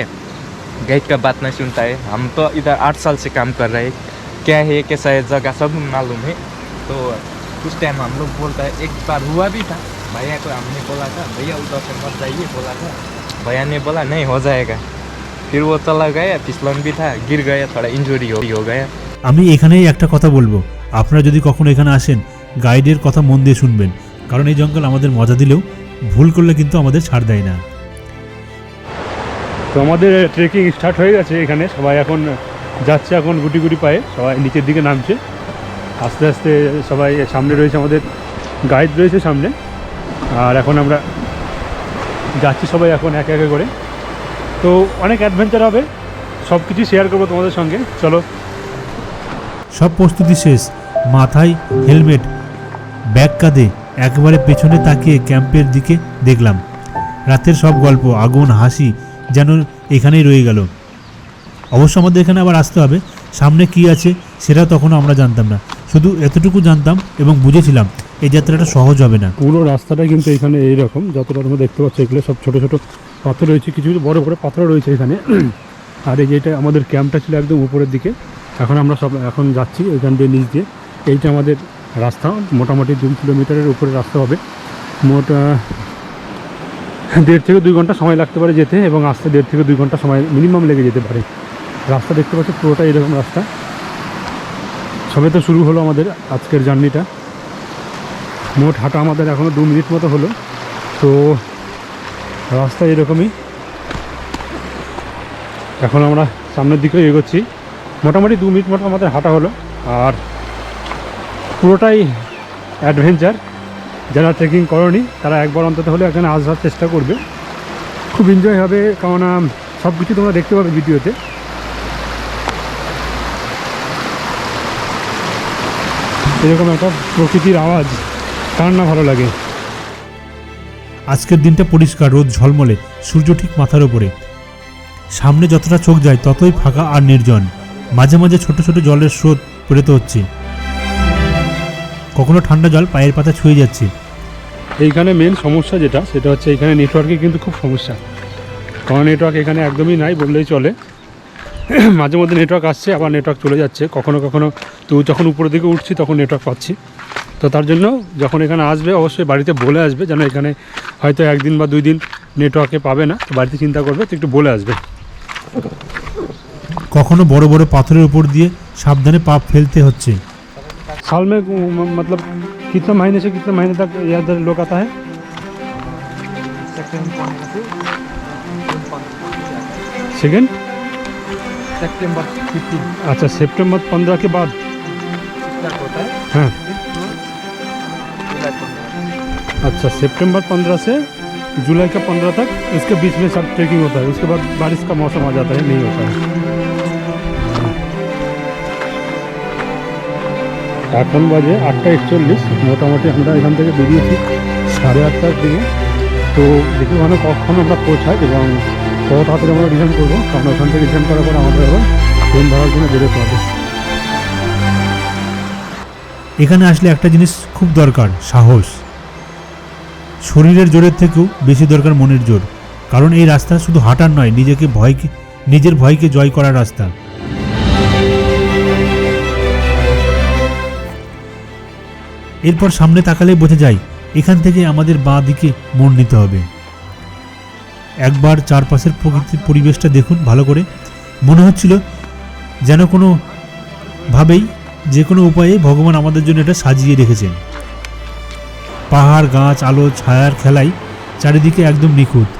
गाइड का बात नहीं सुनता है। हम तो इधर 8 साल से काम कर रहे हैं, क्या है कैसा है जगह सब मालूम है, तो कुछ टाइम हम लोग बोलता है। एक बार हुआ भी था, भैया को हमने बोला था भैया उधर से मत जाइए, बोला था, भैया ने बोला नहीं हो जाएगा, फिर वो चला गया, फिसलन भी था, गिर गया, थोड़ा इंजरी हो गया। আমি এখানেই একটা কথা বলবো, আপনারা যদি কখনো এখানে আসেন গাইডের কথা মন দিয়ে শুনবেন, কারণ এই জঙ্গল আমাদের মজা দিলেও ভুল করলে কিন্তু আমাদের ছাড় দেয় না। তো আমাদের ট্রেকিং স্টার্ট হয়ে গেছে এখানে, সবাই এখন যাচ্ছে, এখন গুটি গুটি পায়ে সবাই নিচের দিকে নামছে আস্তে আস্তে। সবাই সামনে রয়েছে, আমাদের গাইড রয়েছে সামনে, আর এখন আমরা যাচ্ছি সবাই এখন একে একে করে। তো অনেক অ্যাডভেঞ্চার হবে, সব কিছু শেয়ার করবো তোমাদের সঙ্গে, চলো। সব প্রস্তুতি শেষ, মাথায় হেলমেট, ব্যাগ কাঁধে, একেবারে পেছনে তাকিয়ে ক্যাম্পের দিকে দেখলাম। রাতের সব গল্প, আগুন, হাসি যেন এখানেই রয়ে গেল। অবশ্য আমাদের এখানে আবার আসতে হবে, সামনে কি আছে সেটা তখনও আমরা জানতাম না, শুধু এতটুকু জানতাম এবং বুঝেছিলাম এই যাত্রাটা সহজ হবে না। পুরো রাস্তাটা কিন্তু এখানে এইরকম, যতটা তোমরা দেখতে পাচ্ছ এগুলো সব ছোটো ছোটো পাথর রয়েছে, কিছু কিছু বড় বড় পাথর রয়েছে এখানে। আর এই যেটা আমাদের ক্যাম্পটা ছিল একদম উপরের দিকে, এখন আমরা সব এখন যাচ্ছি এখান দিয়ে নিচ দিয়ে। এইটা আমাদের রাস্তা, মোটামুটি 2 কিলোমিটারের উপরে রাস্তা হবে। মোট 1.5 থেকে 2 ঘন্টা সময় লাগতে পারে যেতে, এবং আসতে 1.5 থেকে 2 ঘন্টা সময় মিনিমাম লেগে যেতে পারে। রাস্তা দেখতে পাচ্ছ পুরোটা এরকম রাস্তা। সবে তো শুরু হলো আমাদের আজকের জার্নিটা, মোট হাঁটা আমাদের এখনও 2 মিনিট মতো হলো। তো রাস্তা এরকমই, এখন আমরা সামনের দিকে এগোচ্ছি। মোটামুটি 2 মিনিট মতো আমাদের হাঁটা হলো, আর পুরোটাই অ্যাডভেঞ্চার। যারা ট্রেকিং করনি তারা একবার অন্তত হলে এখানে আসার চেষ্টা করবে, খুব এনজয় হবে, কারণ সব কিছু তোমরা দেখতে পাবে ভিডিওতে। এরকম একটা প্রকৃতির আওয়াজ কার না ভালো লাগে। আজকের দিনটা পরিষ্কার, রোদ ঝলমলে, সূর্য ঠিক মাথার ওপরে। সামনে যতটা চোখ যায় ততই ফাঁকা আর নির্জন, মাঝে মাঝে ছোট ছোট জলের স্রোত প্রেরিত হচ্ছে, কখনো ঠান্ডা জল পায়ের পাতা ছুঁয়ে যাচ্ছে। এইখানে মেন সমস্যা যেটা, সেটা হচ্ছে এখানে নেটওয়ার্কের কিন্তু খুব সমস্যা, কারণ নেটওয়ার্ক এখানে একদমই নাই বললেই চলে। মাঝে মধ্যে নেটওয়ার্ক আসছে, আবার নেটওয়ার্ক চলে যাচ্ছে, কখনো কখনো। তো যখন উপরের দিকে উঠছি তখন নেটওয়ার্ক পাচ্ছি। তো তার জন্য যখন এখানে আসবে অবশ্যই বাড়িতে বলে আসবে, যেন এখানে হয়তো 1 দিন বা 2 দিন নেটওয়ার্কে পাবে না, তো বাড়িতে চিন্তা করবে, তো একটু বলে আসবে। কখনো বড় বড় পাথরের উপর দিয়ে সাবধানে পা ফেলতে হচ্ছে। साल में मतलब कितना महीने से कितना महीने तक इधर लोग आता है? सेकेंड सेप्टेम्बर 15 अच्छा, सितंबर 15 के बाद स्टार्ट होता है। हाँ, जुलाई 15 अच्छा, सितंबर 15 से जुलाई का 15 तक इसके बीच में सब ट्रेकिंग होता है। उसके बाद बारिश का मौसम आ जाता है, नहीं होता है। এখন বাজে 8:41, মোটামুটি আমরা এখান থেকে বেরিয়েছি 8:30টার দিকে। তো দেখি ওখানে কখন আমরা পৌঁছাই এবং কত তাড়াতাড়ি আমরা রিটার্ন করবো, কারণ ওখান থেকে রিটার্ন করার পর আমাদের আবার ট্রেন ধরার জন্য বেরোতে হবে। এখানে আসলে একটা জিনিস খুব দরকার, সাহস। শরীরের জোরের থেকেও বেশি দরকার মনের জোর, কারণ এই রাস্তা শুধু হাঁটার নয়, নিজের ভয়কে জয় করার রাস্তা। এরপর সামনে তাকালে বোঝা যায় এখান থেকে আমাদের বাঁ দিকে মোড় নিতে হবে। একবার চারপাশের প্রকৃতির পরিবেশটা দেখুন ভালো করে। মনে হচ্ছিল যেন কোনো ভাবেই যে কোনো উপায়ে ভগবান আমাদের জন্য এটা সাজিয়ে রেখেছেন। পাহাড়, গাছ, আলো, ছায়ার খেলায় চারিদিকে একদম নিখুঁত।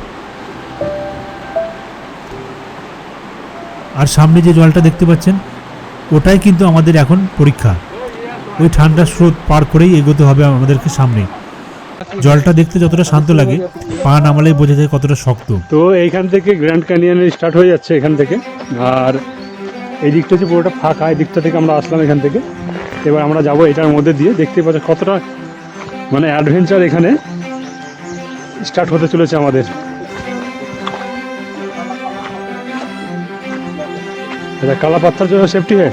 আর সামনে যে জলটা দেখতে পাচ্ছেন ওটাই কিন্তু আমাদের এখন পরীক্ষা। ওই ঠান্ডা স্রোত পার করেই এগোতে হবে আমাদেরকে সামনে। জলটা দেখতে যতটা শান্ত লাগে, পা নামালেই বোঝা যায় কতটা শক্ত। তো এইখান থেকে গ্র্যান্ড ক্যানিয়নের স্টার্ট হয়ে যাচ্ছে এখান থেকে, আর এই দিকটা হচ্ছে পুরোটা ফাঁকা। এই দিকটা থেকে আমরা আসলাম এখান থেকে, এবার আমরা যাব এটার মধ্যে দিয়ে। দেখতে পাচ্ছি কতটা মানে অ্যাডভেঞ্চার এখানে স্টার্ট হতে চলেছে আমাদের। এটা কালা পাথর जो सेफ्टी है।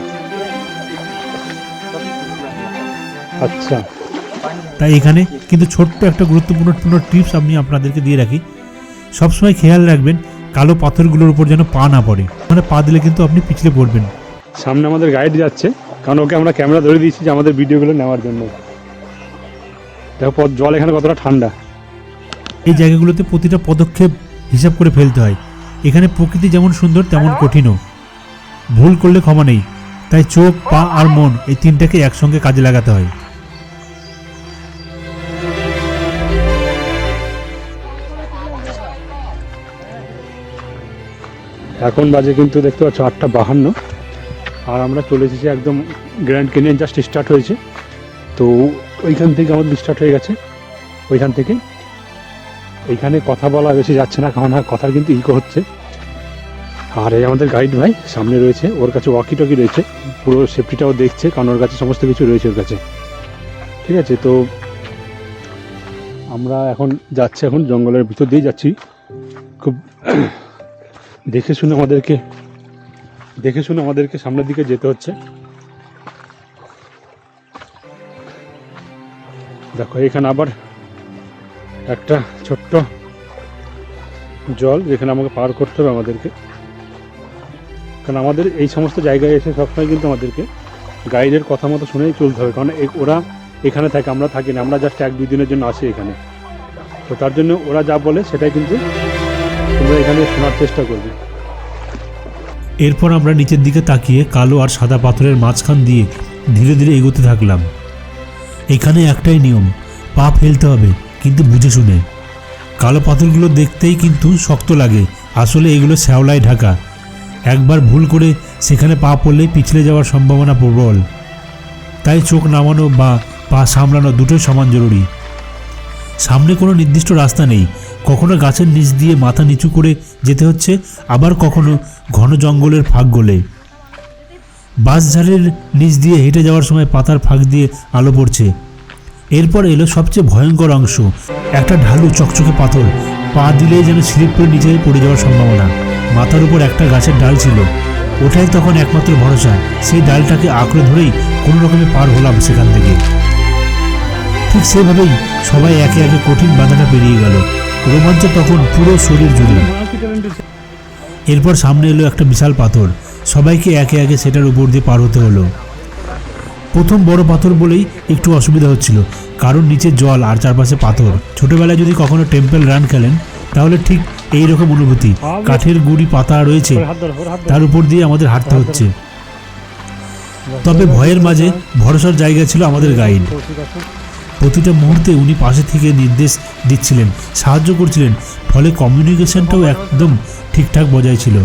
আচ্ছা, তাই এখানে কিন্তু ছোট্ট একটা গুরুত্বপূর্ণ টিপস আমি আপনাদেরকে দিয়ে রাখি। সবসময় খেয়াল রাখবেন কালো পাথরগুলোর উপর যেন পা না পড়ে, মানে পা দিলে কিন্তু আপনি পিছলে পড়বেন। সামনে আমাদের গাইড যাচ্ছে, কারণ ওকে আমরা ক্যামেরা ধরে দিয়েছি যে আমাদের ভিডিওগুলো নেওয়ার জন্য। দেখো জল এখানে কতটা ঠান্ডা। এই জায়গাগুলোতে প্রতিটা পদক্ষেপ হিসাব করে ফেলতে হয়। এখানে প্রকৃতি যেমন সুন্দর তেমন কঠিনও। ভুল করলে ক্ষমা নেই, তাই চোখ, পা আর মন এই তিনটাকে একসঙ্গে কাজে লাগাতে হয়। এখন বাজে কিন্তু দেখতে পাচ্ছ 8:52, আর আমরা চলে এসেছি একদম গ্র্যান্ড ক্যানিয়ন। জাস্ট স্টার্ট হয়েছে, তো ওইখান থেকে আমাদের স্টার্ট হয়ে গেছে। ওইখান থেকে এইখানে কথা বলা বেশি যাচ্ছে না, কারণ কথার কিন্তু ইকো হচ্ছে। আর এই আমাদের গাইড ভাই সামনে রয়েছে, ওর কাছে ওয়াকি টকি রয়েছে, পুরো সেফটিটাও দেখছে, কারণ ওর কাছে সমস্ত কিছু রয়েছে ওর কাছে। ঠিক আছে, তো আমরা এখন যাচ্ছি, এখন জঙ্গলের ভিতর দিয়ে যাচ্ছি। খুব দেখে শুনে আমাদেরকে সামনের দিকে যেতে হচ্ছে। দেখো এখানে আবার একটা ছোট্ট জল, যেখানে আমাকে পার করতে হবে আমাদেরকে, কারণ আমাদের এই সমস্ত জায়গায় এসে সবসময় কিন্তু আমাদেরকে গাইডের কথা মতো শুনেই চলতে হবে, কারণ ওরা এখানে থাকে, আমরা থাকি না, আমরা জাস্ট 1-2 দিনের জন্য আসি এখানে। তো তার জন্য ওরা যা বলে সেটাই কিন্তু তোমরা এখানে শোনার চেষ্টা করবে। এরপর আমরা নিচের দিকে তাকিয়ে কালো আর সাদা পাথরের মাঝখান দিয়ে ধীরে ধীরে এগোতে থাকলাম। এখানে একটাই নিয়ম, পা ফেলতে হবে কিন্তু বুঝে শুনে। কালো পাথরগুলো দেখতেই কিন্তু শক্ত লাগে, আসলে এগুলো শ্যাওলায় ঢাকা। একবার ভুল করে সেখানে পা পড়লেই পিছলে যাওয়ার সম্ভাবনা প্রবল। তাই চোখ নামানো বা পা সামলানো দুটোই সমান জরুরি। সামনে কোনো নির্দিষ্ট রাস্তা নেই, কখনো গাছের নিচ দিয়ে মাথা নিচু করে যেতে হচ্ছে, আবার কখনো ঘন জঙ্গলের ফাঁক গলে। বাঁশঝাড়ের নিচ দিয়ে হেঁটে যাওয়ার সময় পাতার ফাঁক দিয়ে আলো পড়ছে। এরপর এলো সবচেয়ে ভয়ঙ্কর অংশ, একটা ঢালু চকচকে পাথর, পা দিলেই যেন স্লিপ করে নিচে পড়ে যাওয়ার সম্ভাবনা। মাথার উপর একটা গাছের ডাল ছিল, ওটাই তখন একমাত্র ভরসা। সেই ডালটাকে আঁকড়ে ধরেই কোনো রকমে পার হলাম সেখান থেকে। ঠিক সেভাবেই সবাই একে একে কঠিন বাধাটা পেরিয়ে গেল। রোমাঞ্চ তখন পুরো শরীর জুড়ে। এরপর সামনে এলো একটা বিশাল পাথর, সবাইকে একে একে সেটার উপর দিয়ে পার হতে হলো। প্রথম বড় পাথর বলেই একটু অসুবিধা হচ্ছিল, কারণ নিচে জল আর চারপাশে পাথর। ছোটবেলায় যদি কখনো টেম্পল রান খেলেন তাহলে ঠিক এই রকম অনুভূতি। কাঠের গুড়ি পাতা রয়েছে, তার উপর দিয়ে আমাদের হাঁটতে হচ্ছে। তবে ভয়ের মাঝে ভরসার জায়গা ছিল আমাদের গাইড। প্রতিটা মুহূর্তে উনি পাশে থেকে নির্দেশ দিচ্ছিলেন, সাহায্য করছিলেন, ফলে কমিউনিকেশনটাও একদম ঠিকঠাক বজায় ছিল।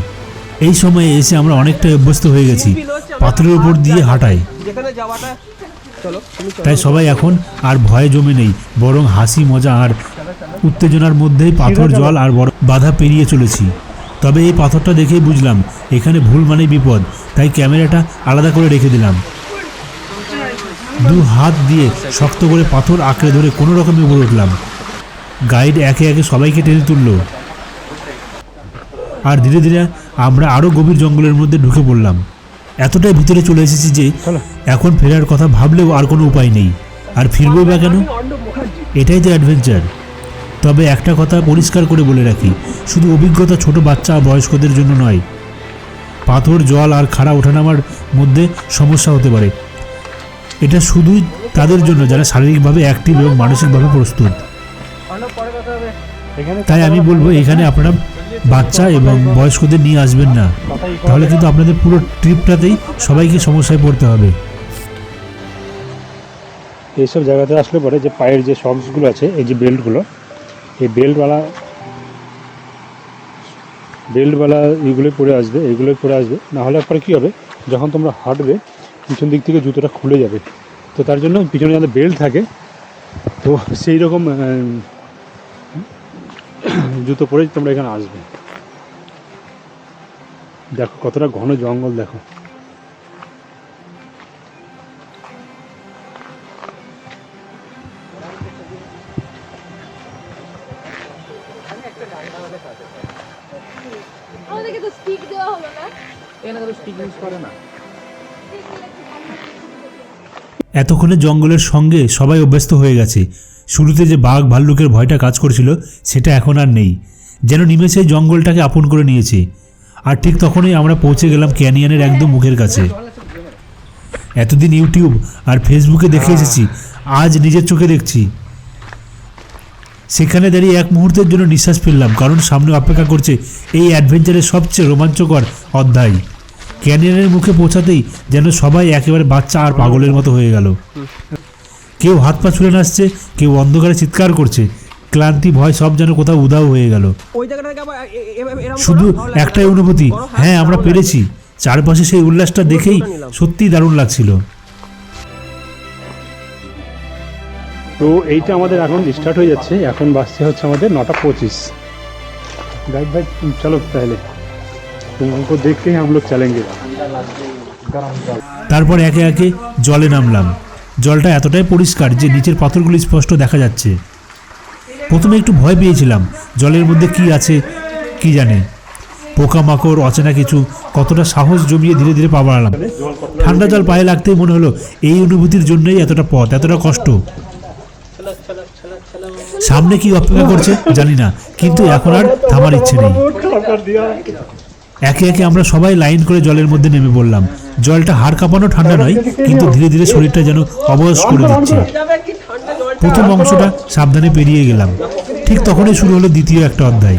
এই সময়ে এসে আমরা অনেকটাই অভ্যস্ত হয়ে গেছি পাথরের উপর দিয়ে হাঁটায়। তাই সবাই এখন আর ভয়ে জমে নেই, বরং হাসি মজা আর উত্তেজনার মধ্যেই পাথর, জল আর বড় বাধা পেরিয়ে চলেছি। তবে এই পাথরটা দেখেই বুঝলাম এখানে ভুল মানেই বিপদ, তাই ক্যামেরাটা আলাদা করে রেখে দিলাম। দু হাত দিয়ে শক্ত করে পাথর আঁকড়ে ধরে কোনো রকমে উপরে উঠলাম। গাইড একে একে সবাইকে টেনে তুলল, আর ধীরে ধীরে আমরা আরও গভীর জঙ্গলের মধ্যে ঢুকে পড়লাম। এতটাই ভিতরে চলে এসেছি যে এখন ফেরার কথা ভাবলেও আর কোনো উপায় নেই। আর ফিরবো বা কেন? এটাই তো অ্যাডভেঞ্চার। তবে একটা কথা পরিষ্কার করে বলে রাখি, শুধু অভিজ্ঞতা ছোট বাচ্চা আর বয়স্কদের জন্য নয়। পাথর, জল আর খাড়া ওঠানামার মধ্যে সমস্যা হতে পারে, এটা শুধুই তাদের জন্য যারা শারীরিকভাবে অ্যাক্টিভ এবং মানসিকভাবে প্রস্তুত। তাই আমি বলবো এখানে আপনারা বাচ্চা এবং বয়স্কদের নিয়ে আসবেন না, তাহলে কিন্তু আপনাদের পুরো ট্রিপটাতেই সবাইকে সমস্যায় পড়তে হবে। এইসব জায়গাতে আসলে পরে যে পায়ের যে সক্সগুলো আছে, এই যে বেল্টগুলো, এই বেল্টওয়ালা এইগুলোই পরে আসবে, না হলে পরে কী হবে, যখন তোমরা হাঁটবে পিছন দিক থেকে জুতোটা খুলে যাবে। তো তার জন্য পিছনে যাতে বেল্ট থাকে, তো সেই রকম জুতো পরে তোমরা এখানে আসবে। দেখো কতটা ঘন জঙ্গল, দেখো। আমাদেরকে তো স্টিক দেওয়া হলো না। এতক্ষণে জঙ্গলের সঙ্গে সবাই অভ্যস্ত হয়ে গেছে। শুরুতে যে বাঘ ভাল্লুকের ভয়টা কাজ করেছিল সেটা এখন আর নেই, যেন নিমেষে জঙ্গলটাকে আপন করে নিয়েছে। আর ঠিক তখনই আমরা পৌঁছে গেলাম ক্যানিয়নের একদম মুখের কাছে। এতদিন ইউটিউব আর ফেসবুকে দেখে এসেছি, আজ নিজের চোখে দেখছি। সেখানে দাঁড়িয়ে এক মুহূর্তের জন্য নিঃশ্বাস ফেললাম, কারণ সামনে অপেক্ষা করছে এই অ্যাডভেঞ্চারের সবচেয়ে রোমাঞ্চকর অধ্যায়। ক্যানিয়নের মুখে পৌঁছাতেই যেন সবাই একেবারে বাচ্চা আর পাগলের মতো হয়ে গেল। কেউ হাত পা ছুঁড়ে নাচছে, কেউ অন্ধকারে চিৎকার করছে। ক্লান্তি ভয় সব যেন কোথাও উধাও হয়ে গেল। শুধু একটাই অনুভূতি, হ্যাঁ আমরা পেরেছি। চারপাশে সেই উল্লাসটা দেখেই সত্যিই দারুণ লাগছিল। তো এইটা আমাদের এখন স্টার্ট হয়ে যাচ্ছে। এখন বাসছে হচ্ছে আমাদের 9:25। गाइड भाई चलो पहले तुमको देख के ही हम लोग चलेंगे। তারপর একে একে জলে নামলাম। জলটা এতটাই পরিষ্কার যে নিচের পাথরগুলি স্পষ্ট দেখা যাচ্ছে। প্রথমে একটু ভয় পেয়েছিলাম, জলের মধ্যে কি আছে কি জানে, পোকামাকড়, অচেনা কিছু। কতটা সাহস জমিয়ে ধীরে ধীরে পা বাড়ালাম। ঠান্ডা জল পায়ে লাগতেই মনে হলো এই অনুভূতির জন্যই এতটা পথ, এতটা কষ্ট। সামনে কি অপেক্ষা করছে জানি না, কিন্তু এখন আর থামার ইচ্ছে নেই। একে একে আমরা সবাই লাইন করে জলের মধ্যে নেমে পড়লাম। জলটা হাড় কাঁপানো ঠান্ডা নয়, কিন্তু ধীরে ধীরে শরীরটা যেন অবশ করে দিচ্ছে। প্রথম অংশটা সাবধানে পেরিয়ে গেলাম। ঠিক তখনই শুরু হলো দ্বিতীয় একটা অধ্যায়।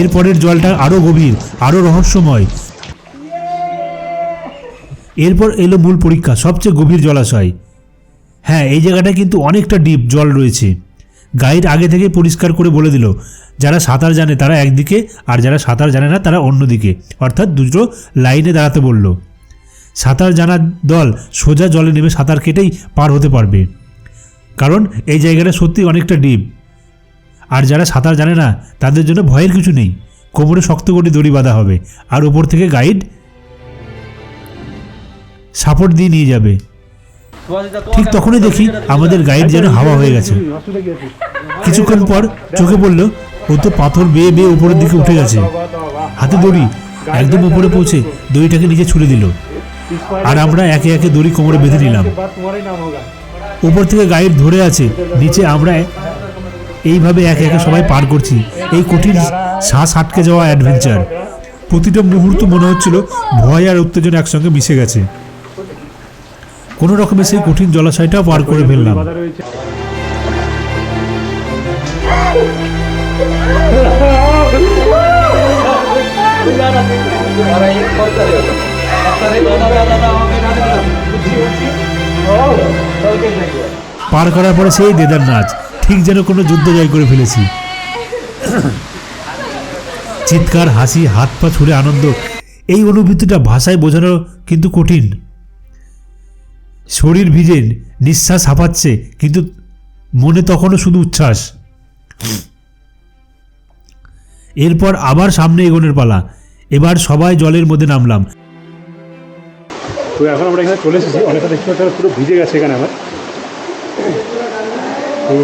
এরপরের জলটা আরও গভীর, আরও রহস্যময়। এরপর এলো মূল পরীক্ষা, সবচেয়ে গভীর জলাশয়। হ্যাঁ, এই জায়গাটা কিন্তু অনেকটা ডিপ জল রয়েছে। গাইড আগে থেকে পরিষ্কার করে বলে দিল, যারা সাঁতার জানে তারা একদিকে, আর যারা সাঁতার জানে না তারা অন্যদিকে, অর্থাৎ দুটো লাইনে দাঁড়াতে বলল। সাঁতার জানার দল সোজা জলে নেমে সাঁতার কেটেই পার হতে পারবে, কারণ এই জায়গাটা সত্যি অনেকটা ডিপ। আর যারা সাঁতার জানে না তাদের জন্য ভয়ের কিছু নেই, কোমরে শক্ত করে দড়ি বাঁধা হবে, আর উপর থেকে গাইড সাপোর্ট দিয়ে নিয়ে যাবে। ঠিক তখনই দেখি আমাদের গাইড যেন হাওয়া হয়ে গেছে। কিছুক্ষণ পর চোখে পড়ল ও তো পাথর বেয়ে বেয়ে উপরের দিকে উঠে গেছে। হাতে দড়ি, একদম উপরে পৌঁছে দড়িটাকে নিচে ছুড়ে দিল, আর আমরা একে একে দড়ি কোমরে বেঁধে নিলাম। উপর থেকে গাইড ধরে আছে, নিচে আমরা এইভাবে একে একে সবাই পার করছি এই কঠিন শ্বাস আটকে যাওয়া অ্যাডভেঞ্চার। প্রতিটা মুহূর্ত মনে হচ্ছিল ভয় আর উত্তেজনা একসঙ্গে মিশে গেছে। কোনো রকমে সেই কঠিন জলাশয়টাও পার করে ফেললাম। পার করার পরে সেই দেদার নাচ, ঠিক যেন কোনো যুদ্ধ জয় করে ফেলেছি। চিৎকার, হাসি, হাত পা ছুড়ে আনন্দ, এই অনুভূতিটা ভাষায় বোঝানো কিন্তু কঠিন। শরীর ভিজে, নিঃশ্বাস হাঁপাচ্ছে, কিন্তু মনে তখনও শুধু উচ্ছ্বাস। এরপর আবার সামনে এগোনোর পালা। এবার সবাই জলের মধ্যে নামলাম। তো এখন আমরা এখানে চলে এসেছি, অনেকটা দেখতে পাচ্ছি পুরো ভিজে গেছে এখানে আমার। তো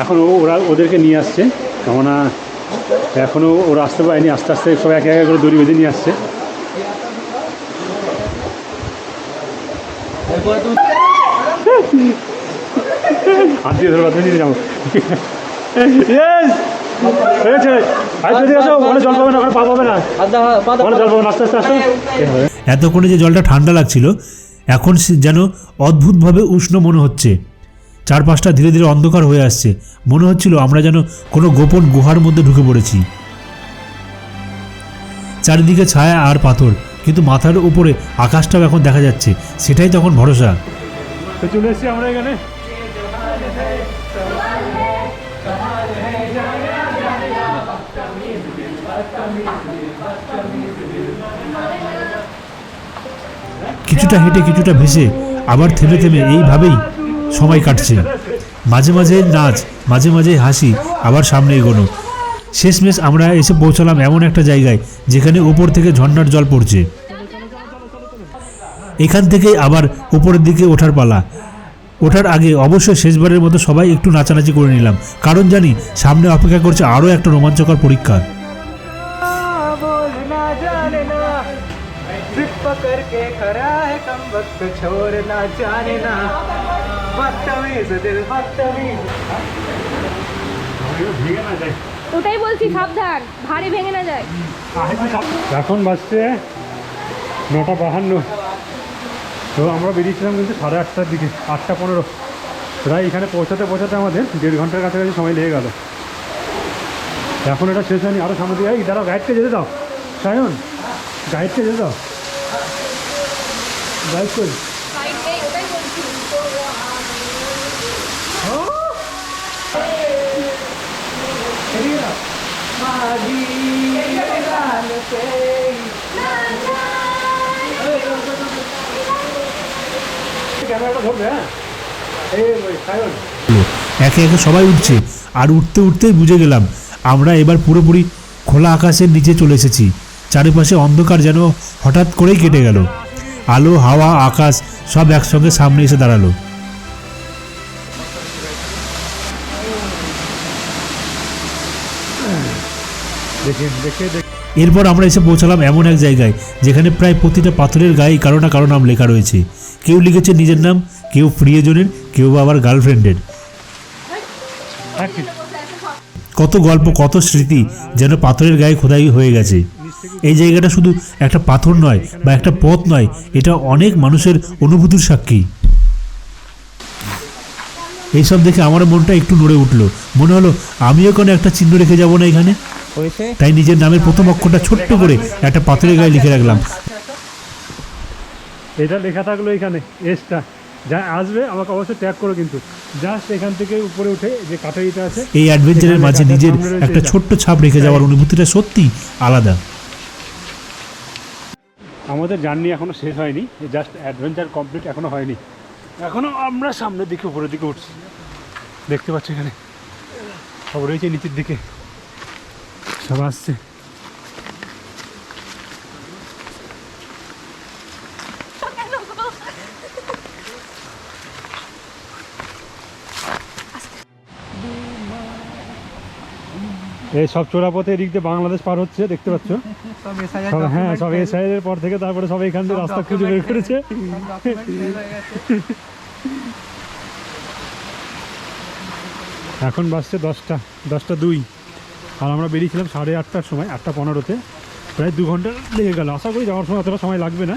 এখন ওরা ওদেরকে নিয়ে আসছে, কেননা এখনও ওরা আসতে পারেনি। আস্তে আস্তে সবাই একে একে করে দড়ি বেঁধে নিয়ে আসছে। হাত দিয়ে ধরে বাঁধতে যাবো। জল পাবে না, ওখানে পা পাবে না, জল পাবে না, আস্তে আস্তে আস্তে। এতক্ষণে যে জলটা ঠান্ডা লাগছিল, এখন যেন অদ্ভুতভাবে উষ্ণ মনে হচ্ছে। চারপাশটা ধীরে ধীরে অন্ধকার হয়ে আসছে। মনে হচ্ছিল আমরা যেন কোনো গোপন গুহার মধ্যে ঢুকে পড়েছি। চারিদিকে ছায়া আর পাথর, কিন্তু মাথার উপরে আকাশটাও এখন দেখা যাচ্ছে, সেটাই তখন ভরসা। তো চলে এসেছি আমরা এখানে। কিছুটা হেঁটে কিছুটা ভেসে আবার থেমে থেমে এইভাবেই সময় কাটছে। মাঝে মাঝে নাচ, মাঝে মাঝে হাসি, আবার সামনে এগোনো। শেষমেশ আমরা এসে পৌঁছালাম এমন একটা জায়গায় যেখানে উপর থেকে ঝর্ণার জল পড়ছে। এখান থেকেই আবার উপরের দিকে ওঠার পালা। ওঠার আগে অবশ্যই শেষবারের মতো সবাই একটু নাচানাচি করে নিলাম, কারণ জানি সামনে অপেক্ষা করছে আরও একটা রোমাঞ্চকর পরীক্ষা। बोलना जाने ना जिद पकड़ के खड़ा है कम वक्त छोड़ना जाने ना बदतमीज दिल बदतमीज ভেঙে না যায়। ওটাই বলছি, সাবধান, ভারী ভেঙে না যায়। এখন বাজছে 9:52। তো আমরা বেরিয়েছিলাম কিন্তু 8:30টার দিকে, 8:15। প্রায় এখানে পৌঁছাতে পৌঁছাতে আমাদের 1.5 ঘন্টার কাছাকাছি সময় লেগে গেল। এখন এটা শেষ হয়নি, আরও সামনে দিয়ে দাঁড়াও, গাইডকে যেতে দাও। সায়ন, গাইডকে যেতে দাও, গাইড করি। ওটাই বলছি। ক্যামেরাটা ধরবে, হ্যাঁ। এই সায়ন, একে একে সবাই উঠছে, আর উঠতে উঠতেই বুঝে গেলাম আমরা এবার পুরোপুরি খোলা আকাশের নিচে চলে এসেছি। চারিপাশে অন্ধকার যেন হঠাৎ করেই কেটে গেল। আলো, হাওয়া, আকাশ সব একসঙ্গে সামনে এসে দাঁড়ালো। এরপর আমরা এসে পৌঁছালাম এমন এক জায়গায় যেখানে প্রায় প্রতিটা পাথরের গায়ে কারো না কারো নাম লেখা রয়েছে। কেউ লিখেছে নিজের নাম, কেউ প্রিয়জনের, কেউ আবার গার্লফ্রেন্ডের। কত গল্প, কত স্মৃতি যেন পাথরের গায়ে খোদাই হয়ে গেছে। এই জায়গাটা শুধু একটা পাথর নয় বা একটা পথ নয়, এটা অনেক মানুষের অনুভূতির সাক্ষী। এইসব দেখে আমার মনটা একটু নড়ে উঠলো। মনে হলো আমিও কোনো একটা চিহ্ন রেখে যাব না এখানে। তাই নিজের নামের প্রথম অক্ষরটা ছোট্ট করে একটা পাথরের গায়ে লিখে রাখলাম। এটা লেখা থাকলো এখানে, এসটা যা আসবে আমাকে অবশ্যই ট্যাগ করো, কিন্তু জাস্ট এখান থেকে উপরে উঠে যে কাটারিটা আছে, এই অ্যাডভেঞ্চারের মাঝে নিজের একটা ছোট্ট ছাপ রেখে যাওয়ার অনুভূতিটা সত্যি আলাদা। আমাদের জার্নি এখনো শেষ হয়নি, জাস্ট অ্যাডভেঞ্চার কমপ্লিট এখনো হয়নি। এখনো আমরা সামনের দিকে উপরের দিকে উঠছি। দেখতে পাচ্ছি এখানে সব রয়েছে, নিচের দিকে সব আসছে। এই সব চোরাপথে এদিক দিয়ে বাংলাদেশ পার হচ্ছে, দেখতে পাচ্ছ। হ্যাঁ, সব এসআইয়ের পর থেকে তারপরে সব এখান থেকে রাস্তা খুঁজে বের করেছে। এখন বাজছে 10:02, আর আমরা বেরিয়েছিলাম 8:30টার সময়, 8:15-তে। প্রায় 2 ঘন্টা লেগে গেল। আশা করি যাওয়ার সময় অতটা সময় লাগবে না।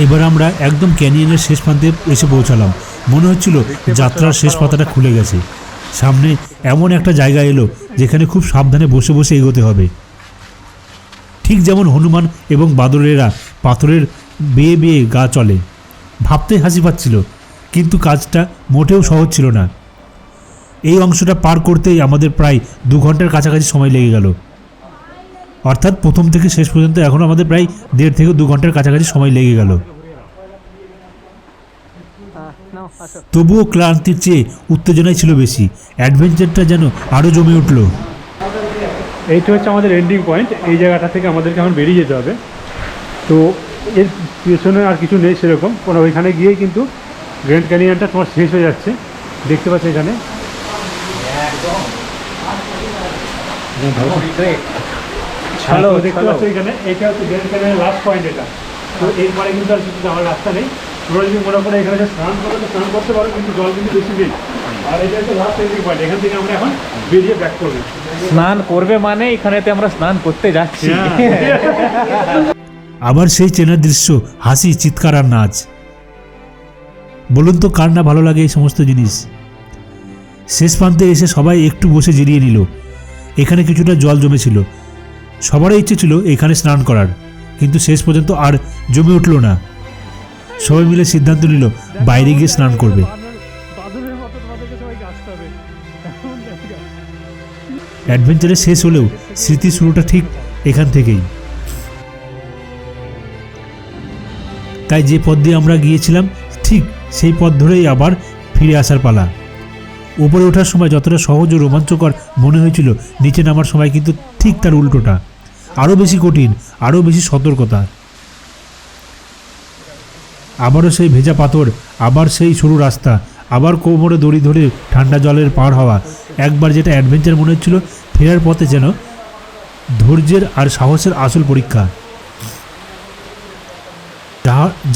এবার আমরা একদম ক্যানিয়নের শেষ প্রান্তে এসে পৌঁছালাম। মনে হচ্ছিল যাত্রার শেষ পাতাটা খুলে গেছে। সামনে এমন একটা জায়গা এলো যেখানে খুব সাবধানে বসে বসে এগোতে হবে, ঠিক যেমন হনুমান এবং বাদরেরা পাথরের বেয়ে বেয়ে গা চলে। ভাবতে হাসি পাচ্ছিল, কিন্তু কাজটা মোটেও সহজ ছিল না। এই অংশটা পার করতেই আমাদের প্রায় 2 ঘন্টার কাছাকাছি সময় লেগে গেল। অর্থাৎ প্রথম থেকে শেষ পর্যন্ত এখনও আমাদের প্রায় 1.5 থেকে 2 ঘন্টার কাছাকাছি সময় লেগে গেল। তবুও ক্লান্তির চেয়ে উত্তেজনাই ছিল বেশি। অ্যাডভেঞ্চারটা যেন আরও জমে উঠল। এইটা হচ্ছে আমাদের এন্ডিং পয়েন্ট। এই জায়গাটা থেকে আমাদেরকে এখন বেরিয়ে যেতে হবে। তো এর পেছনে আর কিছু নেই সেরকম কোনো। ওইখানে গিয়েই কিন্তু গ্র্যান্ড ক্যানিয়নটা তোমার শেষ হয়ে যাচ্ছে, দেখতে পাচ্ছ এখানে। দেখতে পাচ্ছ এখানে, এটা হচ্ছে গ্র্যান্ড ক্যানিয়নের লাস্ট পয়েন্ট এটা। তো এরপরে কিন্তু আর কিছু যাওয়ার রাস্তা নেই। তোমরা যদি মনে করো এখানে স্নান করো তো স্নান করতে পারো, কিন্তু জল কিন্তু বেশি নেই। আর এটা হচ্ছে লাস্ট এন্ডিং পয়েন্ট। এখান থেকে আমরা এখন বেরিয়ে ব্যাক করবো। স্নান করবে মানে এখানেতে আমরা স্নান করতে যাচ্ছি। আবার সেই চেনার দৃশ্য, হাসি, চিৎকার আর নাচ। বলুন তো কার না ভালো লাগে এই সমস্ত জিনিস। শেষ প্রান্তে এসে সবাই একটু বসে জিরিয়ে নিল। এখানে কিছুটা জল জমেছিল, সবারই ইচ্ছে ছিল এখানে স্নান করার, কিন্তু শেষ পর্যন্ত আর জমে উঠল না। সবাই মিলে সিদ্ধান্ত নিল বাইরে গিয়ে স্নান করবে। অ্যাডভেঞ্চারে শেষ হলেও স্মৃতি শুরুটা ঠিক এখান থেকেই। তাই যে পথ দিয়ে আমরা গিয়েছিলাম ঠিক সেই পথ ধরেই আবার ফিরে আসার পালা। উপরে ওঠার সময় যতটা সহজ ও রোমাঞ্চকর মনে হয়েছিল, নিচে নামার সময় কিন্তু ঠিক তার উল্টোটা, আরও বেশি কঠিন, আরও বেশি সতর্কতা। আবারও সেই ভেজা পাথর, আবার সেই সরু রাস্তা, আবার কোমরে দড়ি ধরে ঠান্ডা জলের পার হওয়া। একবার যেটা অ্যাডভেঞ্চার মনে হচ্ছিল, ফেরার পথে যেন ধৈর্যের আর সাহসের আসল পরীক্ষা।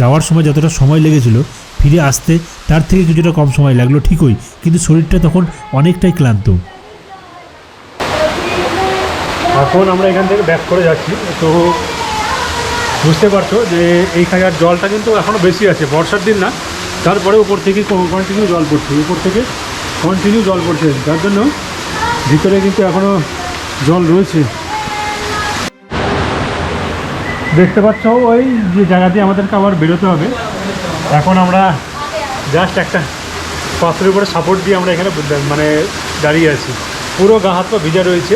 যাওয়ার সময় যতটা সময় লেগেছিল, ফিরে আসতে তার থেকে কিছুটা কম সময় লাগলো ঠিকই, কিন্তু শরীরটা তখন অনেকটাই ক্লান্ত। এখন আমরা এখান থেকে ব্যাক করে যাচ্ছি, তো বুঝতে পারছো যে এইখানে আর জলটা কিন্তু এখনও বেশি আছে, বর্ষার দিন না, তারপরে উপর থেকে কন্টিনিউ জল পড়ছে, উপর থেকে কন্টিনিউ জল পড়ছে, যার জন্য ভিতরে কিন্তু এখনও জল রয়েছে। দেখতে পাচ্ছ ওই যে জায়গা দিয়ে আমাদেরকে আবার বেরোতে হবে। এখন আমরা জাস্ট একটা পাথরের উপরে সাপোর্ট দিয়ে আমরা এখানে মানে দাঁড়িয়ে আছি। পুরো গা হাত পা ভিজা রয়েছে,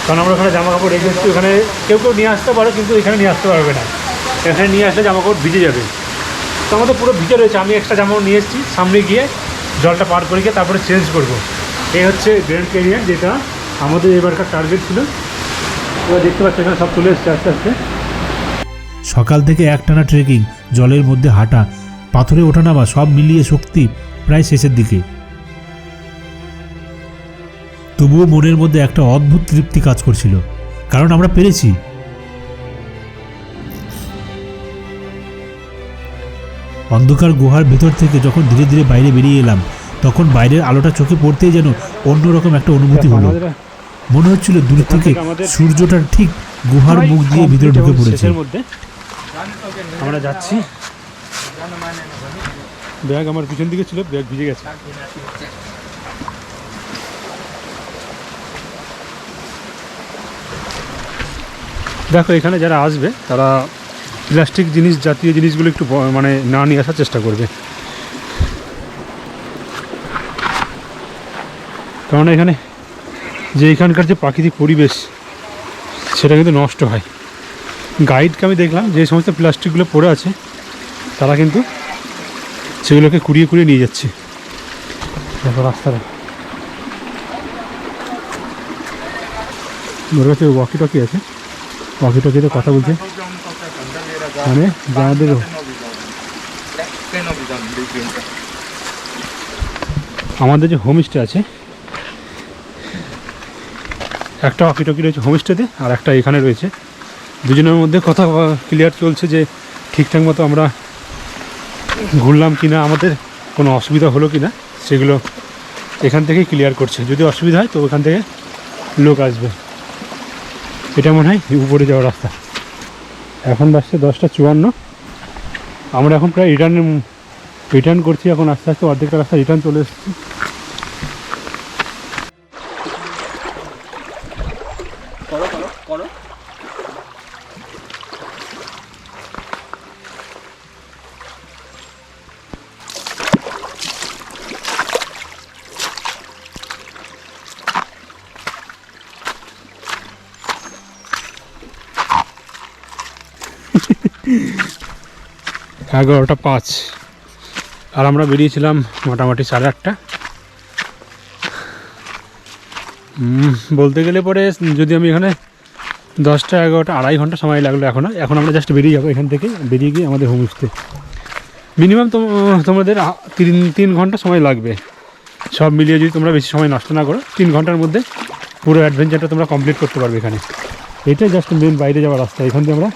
কারণ আমরা ওখানে জামা কাপড় রেখে এসেছি। ওখানে কেউ কেউ নিয়ে আসতে পারো, কিন্তু এখানে নিয়ে আসতে পারবে না, এখানে নিয়ে আসলে জামা কাপড় ভিজে যাবে। তো আমাদের পুরো ভিজে রয়েছে। আমি এক্সট্রা জামা নিয়ে এসেছি, সামনে গিয়ে জলটা পার করে গিয়ে তারপরে চেঞ্জ করব। এই হচ্ছে গ্র্যান্ড ক্যানিয়ন, যেটা আমাদের এবারকার টার্গেট ছিল। এবার দেখতে পাচ্ছি এখানে সব চলে এসছে আস্তে আস্তে। সকাল থেকে একটানা ট্রেকিং, জলের মধ্যে হাঁটা, পাথরে ওঠানামা, সব মিলিয়ে শক্তি প্রায় শেষের দিকে। তবুও মনের মধ্যে একটা অদ্ভুত তৃপ্তি কাজ করছিল, কারণ আমরা পেরেছি। অন্ধকার গুহার ভেতর থেকে যখন ধীরে ধীরে বাইরে বেরিয়ে এলাম, তখন বাইরের আলোটা চোখে পড়তেই যেন অন্যরকম একটা অনুভূতি হলো। মনে হচ্ছিল দূর থেকে সূর্যটা ঠিক গুহার মুখ দিয়ে ভিতরে ঢুকে পড়েছে। আমরা যাচ্ছি, ব্যাগ আমার পিছন দিকে ছিল, ব্যাগ ভিজে গেছে। দেখো এখানে যারা আসবে তারা প্লাস্টিক জিনিস জাতীয় জিনিসগুলো একটু মানে না নিয়ে আসার চেষ্টা করবে, কারণ এখানে যে এখানকার যে প্রাকৃতিক পরিবেশ সেটা কিন্তু নষ্ট হয়। গাইডকে আমি দেখলাম যে সমস্ত প্লাস্টিকগুলো পড়ে আছে, তারা কিন্তু সেগুলোকে কুড়িয়ে কুড়িয়ে নিয়ে যাচ্ছে। দেখো রাস্তাটা, ওর কাছে ওয়াকি টকি আছে, ওয়াকি টকিতে কথা বলছে, মানে যাদের আমাদের যে হোমস্টে আছে, একটা ওয়াকি টকি রয়েছে হোমস্টেতে, আর একটা এখানে রয়েছে। দুজনের মধ্যে কথা ক্লিয়ার চলছে যে ঠিকঠাক মতো আমরা ঘুরলাম কি না, আমাদের কোনো অসুবিধা হলো কি না, সেগুলো এখান থেকেই ক্লিয়ার করছে। যদি অসুবিধা হয় তো ওখান থেকে লোক আসবে। এটা মনে হয় উপরে যাওয়ার রাস্তা। এখন বাসছে 10:54, আমরা এখন প্রায় রিটার্ন করছি। এখন আস্তে আস্তে অর্ধেকটা রাস্তা রিটার্ন চলে এসেছি। এগারোটা 5, আর আমরা বেরিয়েছিলাম মোটামুটি 8:30। বলতে গেলে পরে যদি আমি এখানে 10টা 11টা 2.5 ঘন্টা সময় লাগলো। এখন আমরা জাস্ট বেরিয়ে যাবো এখান থেকে। বেরিয়ে গিয়ে আমাদের হোমস্টে মিনিমাম তোমাদের 3 ঘন্টা সময় লাগবে। সব মিলিয়ে যদি তোমরা বেশি সময় নষ্ট না করো, 3 ঘন্টার মধ্যে পুরো অ্যাডভেঞ্চারটা তোমরা কমপ্লিট করতে পারবে এখানে। এটাই জাস্ট মেন বাইরে যাওয়ার রাস্তা। এখান দিয়ে আমরা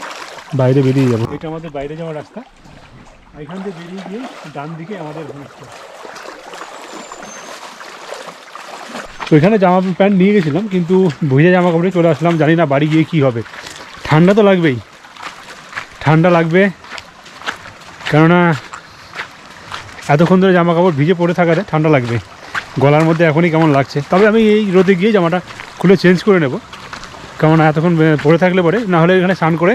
বাইরে বেরিয়ে যাবো। এটা আমাদের বাইরে যাওয়ার রাস্তা। এখান থেকে বেরিয়ে গিয়ে ডান দিকে আমাদের হোমস্টে। তো এখানে জামা প্যান্ট নিয়ে গেছিলাম, কিন্তু ভিজে জামা কাপড়ে চলে আসলাম। জানি না বাড়ি গিয়ে কী হবে। ঠান্ডা তো লাগবেই, ঠান্ডা লাগবে, কেননা এতক্ষণ ধরে জামা কাপড় ভিজে পড়ে থাকাতে ঠান্ডা লাগবে। গলার মধ্যে এখনই কেমন লাগছে। তবে আমি এই রোদে গিয়ে জামাটা খুলে চেঞ্জ করে নেব, কারণ এতক্ষণ পরে থাকলে পরে না হলে এখানে স্নান করে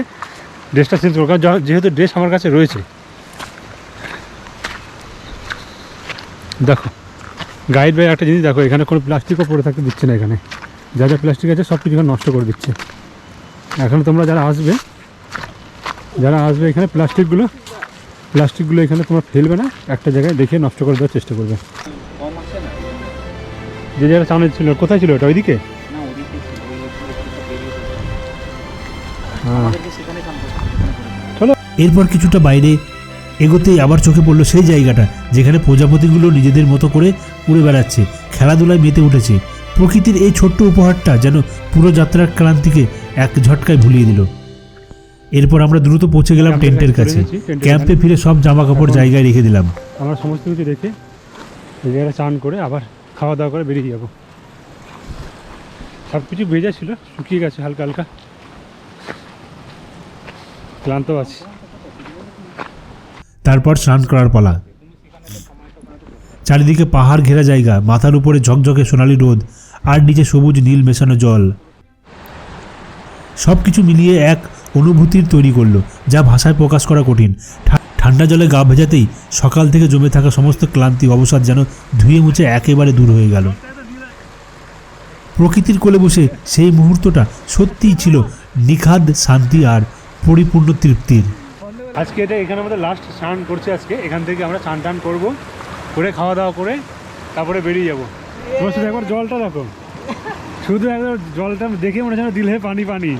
ড্রেসটা চেঞ্জ করবো, কারণ যেহেতু ড্রেস আমার কাছে রয়েছে। দেখো গাইড ভাই একটা জিনিস দেখো, এখানে কোনো প্লাস্টিকও পরে থাকতে দিচ্ছে না, এখানে যা যা প্লাস্টিক আছে সব কিছু নষ্ট করে দিচ্ছে। এখন তোমরা যারা আসবে এখানে প্লাস্টিকগুলো এখানে তোমরা ফেলবে না, একটা জায়গায় দেখে নষ্ট করে দেওয়ার চেষ্টা করবে। যে জায়গাটা চাউনি ছিল, কোথায় ছিল ওটা? ওইদিকে? হ্যাঁ চলো। এরপর কিছুটা বাইরে এগোতেই আবার চোখে পড়লো সেই জায়গাটা যেখানে প্রজাপতিগুলো নিজেদের মতো করে উড়ে বেড়াচ্ছে, খেলাধুলায় মেতে উঠেছে। প্রকৃতির এই ছোট্ট উপহারটা যেন পুরো যাত্রার ক্লান্তিকে এক ঝটকায় ভুলিয়ে দিল। এরপর আমরা দ্রুত পৌঁছে গেলাম টেন্টের কাছে। ক্যাম্পে ফিরে সব জামা কাপড় জায়গায় রেখে দিলাম। আমরা সমস্ত কিছু রেখে এই জায়গাটা চান করে আবার খাওয়া দাওয়া করে বেরিয়ে যাবো। সব কিছু ভেজা ছিল, শুকিয়ে গেছে হালকা হালকা, ক্লান্ত আছি। তারপর স্নান করার পালা। চারিদিকে পাহাড় ঘেরা জায়গা, মাথার উপরে ঝকঝকে সোনালি রোদ আর নিচে সবুজ নীল মেশানো জল, সব কিছু মিলিয়ে এক অনুভূতির তৈরি করলো যা ভাষায় প্রকাশ করা কঠিন। ঠান্ডা জলে গা ভেজাতেই সকাল থেকে জমে থাকা সমস্ত ক্লান্তি অবসাদ যেন ধুয়ে মুছে একেবারে দূর হয়ে গেল। প্রকৃতির কোলে বসে সেই মুহূর্তটা সত্যিই ছিল নিখাদ শান্তি আর পরিপূর্ণ তৃপ্তির। আজকে এটা এখানে আমাদের লাস্ট স্নান করছে। আজকে এখান থেকে আমরা স্নান টান করবো, করে খাওয়া দাওয়া করে তারপরে বেরিয়ে যাবো। তোমার শুধু একবার জলটা দেখো, শুধু একবার জলটা দেখে মনে হচ্ছে দিল হে পানি পানি,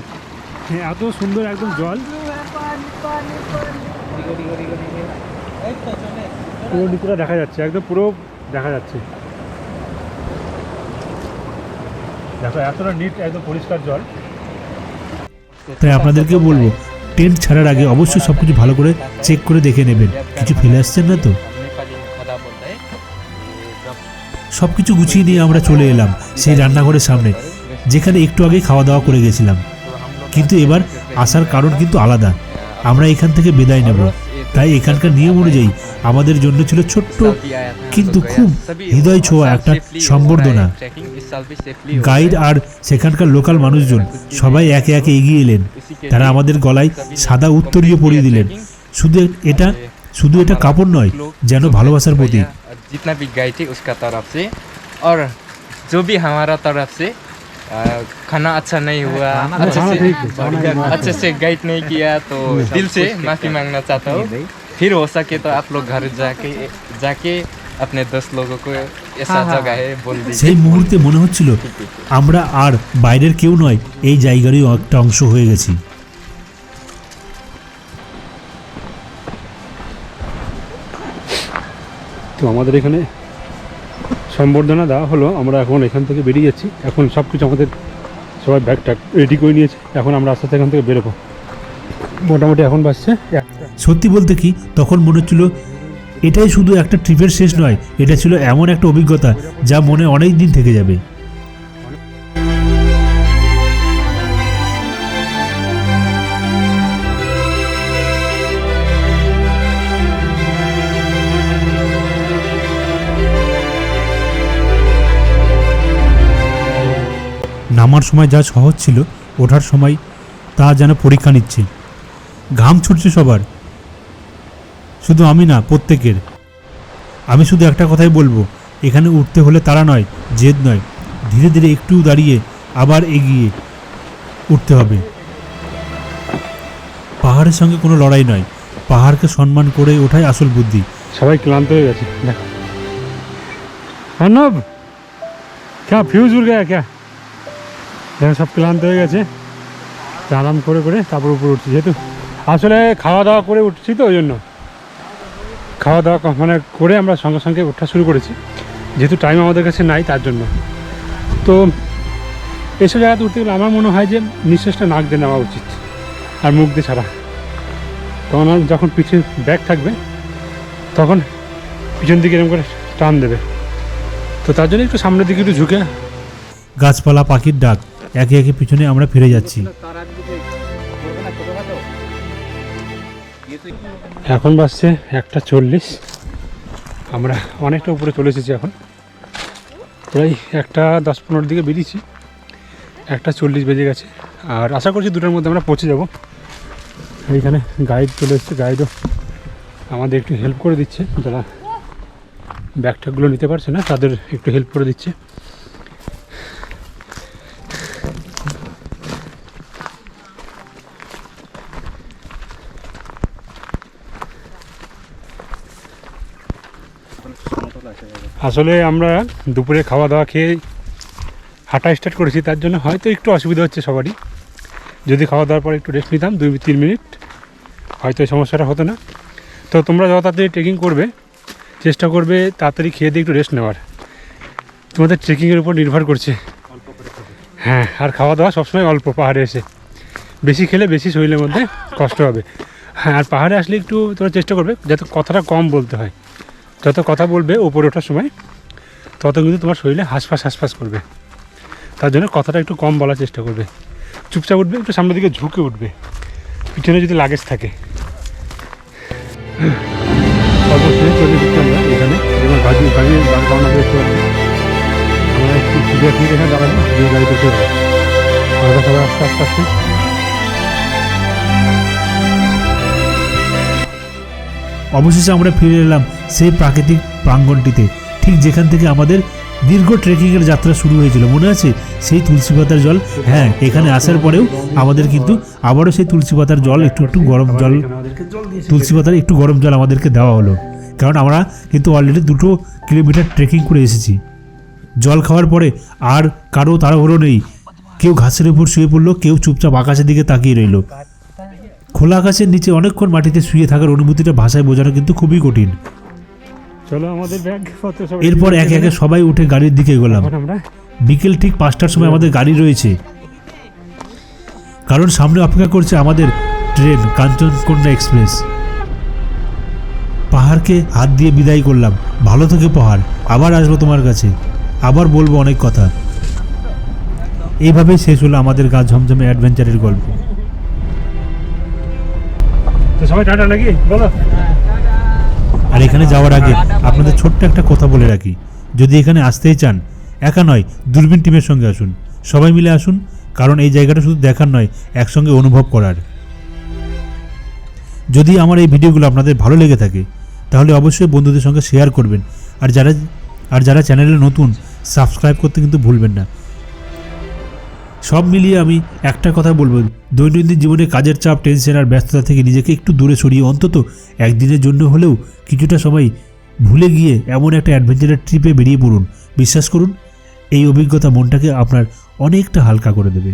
এত সুন্দর একদম জল। পুরো নিচটা দেখা যাচ্ছে, একদম পুরো দেখা যাচ্ছে। দেখো এতটা নিট, একদম পরিষ্কার জল। তাই আপনাদেরকে বলবো, টেন্ট ছাড়ার আগে অবশ্যই সবকিছু ভালো করে চেক করে দেখে নেবেন, কিছু ফেলে আসছেন না তো। সবকিছু গুছিয়ে নিয়ে আমরা চলে এলাম সেই রান্নাঘরের সামনে, যেখানে একটু আগে খাওয়া দাওয়া করে গেছিলাম। কিন্তু এবার আসার কারণ কিন্তু আলাদা। আমরা এখান থেকে বিদায় নেব, তাই এখানকার নিয়ম অনুযায়ী আমাদের জন্য ছিল ছোট্ট কিন্তু খুব হৃদয় ছোঁয়া একটা সম্বর্ধনা। গাইড আর সেখানকার লোকাল মানুষজন সবাই একে একে এগিয়ে এলেন। তারা আমাদের গলায় সাদা উত্তরীয় পরিয়ে দিলেন। শুধু এটা কাপড় নয়, যেন ভালোবাসার প্রতীক। जितना भी गाइड थे उसका तरफ से, और जो भी हमारा तरफ से खाना अच्छा नहीं हुआ, अच्छे से गाइड नहीं किया, तो दिल से माफ़ी मांगना चाहता हूँ। फिर हो सके तो आप लोग घर जाके अपने दोस्त लोगों को ऐसा जगह है बोल दीजिए। সেই মুহূর্তে মনে হচ্ছিল আমরা আর বাইরের কেউ নয়, এই জায়গারই একটা অংশ হয়ে গেছি। তো আমাদের এখানে সম্বর্ধনা দেওয়া হলো, আমরা এখন এখান থেকে বেরিয়ে যাচ্ছি। এখন সব কিছু আমাদের সবাই ব্যাগ ট্যাগ রেডি করে নিয়েছে, এখন আমরা আস্তে আস্তে এখান থেকে বেরোবো। মোটামুটি এখন বাজছে। সত্যি বলতে কি, তখন মনে হচ্ছিল এটাই শুধু একটা ট্রিপের শেষ নয়, এটা ছিল এমন একটা অভিজ্ঞতা যা মনে অনেক দিন থেকে যাবে। নামার সময় যা সহজ ছিল, ওঠার সময় তা যেন পরীক্ষা নিচ্ছে। ঘাম ছুটছে সবার, শুধু আমি না, প্রত্যেকের। আমি শুধু একটা কথাই বলবো, এখানে উঠতে হলে তারা নয়, জেদ নয়, ধীরে ধীরে একটু দাঁড়িয়ে আবার এগিয়ে উঠতে হবে। পাহাড়ের সঙ্গে কোনো লড়াই নয়, পাহাড়কে সম্মান করে ওঠাই আসল বুদ্ধি। সবাই ক্লান্ত হয়ে গেছে। দেখো অর্ণব, ক্যা ফিউজ উড় গয়া ক্যা? দেখো সব ক্লান্ত হয়ে গেছে, আরাম করে করে তারপর উপরে উঠছি। যেহেতু আসলে খাওয়া দাওয়া করে উঠছি, তো ওই জন্য খাওয়া দাওয়া মানে করে আমরা সঙ্গে সঙ্গে ওঠা শুরু করেছি, যেহেতু টাইম আমাদের কাছে নাই তার জন্য। তো এসব জায়গাতে উঠতে গেলে আমার মনে হয় যে নিঃশ্বাসটা নাক দিয়ে নেওয়া উচিত আর মুখ দিয়ে ছাড়া। তখন যখন পিছনে ব্যাগ থাকবে তখন পিছন দিকে এরকম করে টান দেবে। তো তার জন্য একটু সামনের দিকে একটু ঝুঁকে। গাছপালা, পাখির ডাক, একে একে পিছনে আমরা ফিরে যাচ্ছি। এখন বাজছে 1:40। আমরা অনেকটা উপরে চলে এসেছি। এখন প্রায় 1:10-15 দিকে বেরিয়েছি, 1:40 বেজে গেছে। আর আশা করছি 2টার মধ্যে আমরা পৌঁছে যাব। এইখানে গাইড চলে এসছে, গাইডও আমাদের একটু হেল্প করে দিচ্ছে, যারা ব্যাগট্যাগুলো নিতে পারছে না তাদের একটু হেল্প করে দিচ্ছে। আসলে আমরা দুপুরে খাওয়া দাওয়া খেয়ে হাঁটা স্টার্ট করেছি, তার জন্য হয়তো একটু অসুবিধা হচ্ছে সবারই। যদি খাওয়া দাওয়ার পর একটু রেস্ট নিতাম 2-3 মিনিট, হয়তো এই সমস্যাটা হতো না। তো তোমরা যত তাড়াতাড়ি ট্রেকিং করবে চেষ্টা করবে তাড়াতাড়ি খেয়ে দিয়ে একটু রেস্ট নেওয়ার, তোমাদের ট্রেকিংয়ের উপর নির্ভর করছে। হ্যাঁ, আর খাওয়া দাওয়া সবসময় অল্প, পাহাড়ে এসে বেশি খেলে বেশি শরীরের মধ্যে কষ্ট হবে। হ্যাঁ, আর পাহাড়ে আসলে একটু তোমরা চেষ্টা করবে যাতে কথাটা কম বলতে হয়। যত কথা বলবে উপরে ওঠার সময় তত কিন্তু তোমার শরীরে হাঁসফাঁস করবে, তার জন্য কথাটা একটু কম বলার চেষ্টা করবে। চুপচাপ উঠবে, একটু সামনের দিকে ঝুঁকে উঠবে, পিছনে যদি লাগেজ থাকে। অবশ্যই চলে দিচ্ছি আমরা এখানে, যেমন গাড়ির বাগবানা দেখতে পাচ্ছি। আমরা একটু সুবিধা নিয়ে এখানে দাঁড়াবো, দিয়ে গাড়িতে চলবো। আমরা সবাই আস্তে আস্তে আস্তে অবশেষে আমরা ফিরে এলাম সেই প্রাকৃতিক প্রাঙ্গণটিতে, ঠিক যেখান থেকে আমাদের দীর্ঘ ট্রেকিংয়ের যাত্রা শুরু হয়েছিল। মনে আছে সেই তুলসী পাতার জল? হ্যাঁ, এখানে আসার পরেও আমাদের কিন্তু আবারও সেই তুলসী পাতার জল, একটু গরম জল, তুলসী পাতার একটু গরম জল আমাদেরকে দেওয়া হলো, কারণ আমরা কিন্তু অলরেডি 2 কিলোমিটার ট্রেকিং করে এসেছি। জল খাওয়ার পরে আর কারো তাড়াহুড়ো নেই, কেউ ঘাসের উপর শুয়ে পড়লো, কেউ চুপচাপ আকাশের দিকে তাকিয়ে রইল। খোলা আকাশের নিচে অনেকক্ষণ মাটিতে শুয়ে থাকার অনুভূতিটা ভাষায় বোঝানো কিন্তু খুবই কঠিন। চলো আমাদের ব্যাগ। এরপর একে একে সবাই উঠে গাড়ির দিকে এগোলাম। আমরা বিকেল ঠিক 5টার সময় আমাদের গাড়ি রয়েছে, কারণ সামনে অপেক্ষা করছে আমাদের ট্রেন কাঞ্চনকন্যা এক্সপ্রেস। পাহাড়কে হাত দিয়ে বিদায় করলাম। ভালো থেকে পাহাড়, আবার আসবো তোমার কাছে, আবার বলবো অনেক কথা। এইভাবেই শেষ হলো আমাদের গা ঝমঝমে অ্যাডভেঞ্চারের গল্প। তো সবাই টাটা নাকি বলো। আর এখানে যাওয়ার আগে আপনাদের ছোট্ট একটা কথা বলে রাখি, যদি এখানে আসতেই চান একা নয়, দূরবীন টিমের সঙ্গে আসুন, সবাই মিলে আসুন, কারণ এই জায়গাটা শুধু দেখার নয়, একসঙ্গে অনুভব করার। যদি আমার এই ভিডিওগুলো আপনাদের ভালো লেগে থাকে তাহলে অবশ্যই বন্ধুদের সঙ্গে শেয়ার করবেন, আর যারা চ্যানেলে নতুন সাবস্ক্রাইব করতে কিন্তু ভুলবেন না। সব মিলিয়ে আমি একটা কথা বলবো, দৈনন্দিন জীবনে কাজের চাপ, টেনশন আর ব্যস্ততা থেকে নিজেকে একটু দূরে সরিয়ে অন্তত একদিনের জন্য হলেও কিছুটা সময় ভুলে গিয়ে এমন একটা অ্যাডভেঞ্চারের ট্রিপে বেরিয়ে পড়ুন। বিশ্বাস করুন, এই অভিজ্ঞতা মনটাকে আপনার অনেকটা হালকা করে দেবে।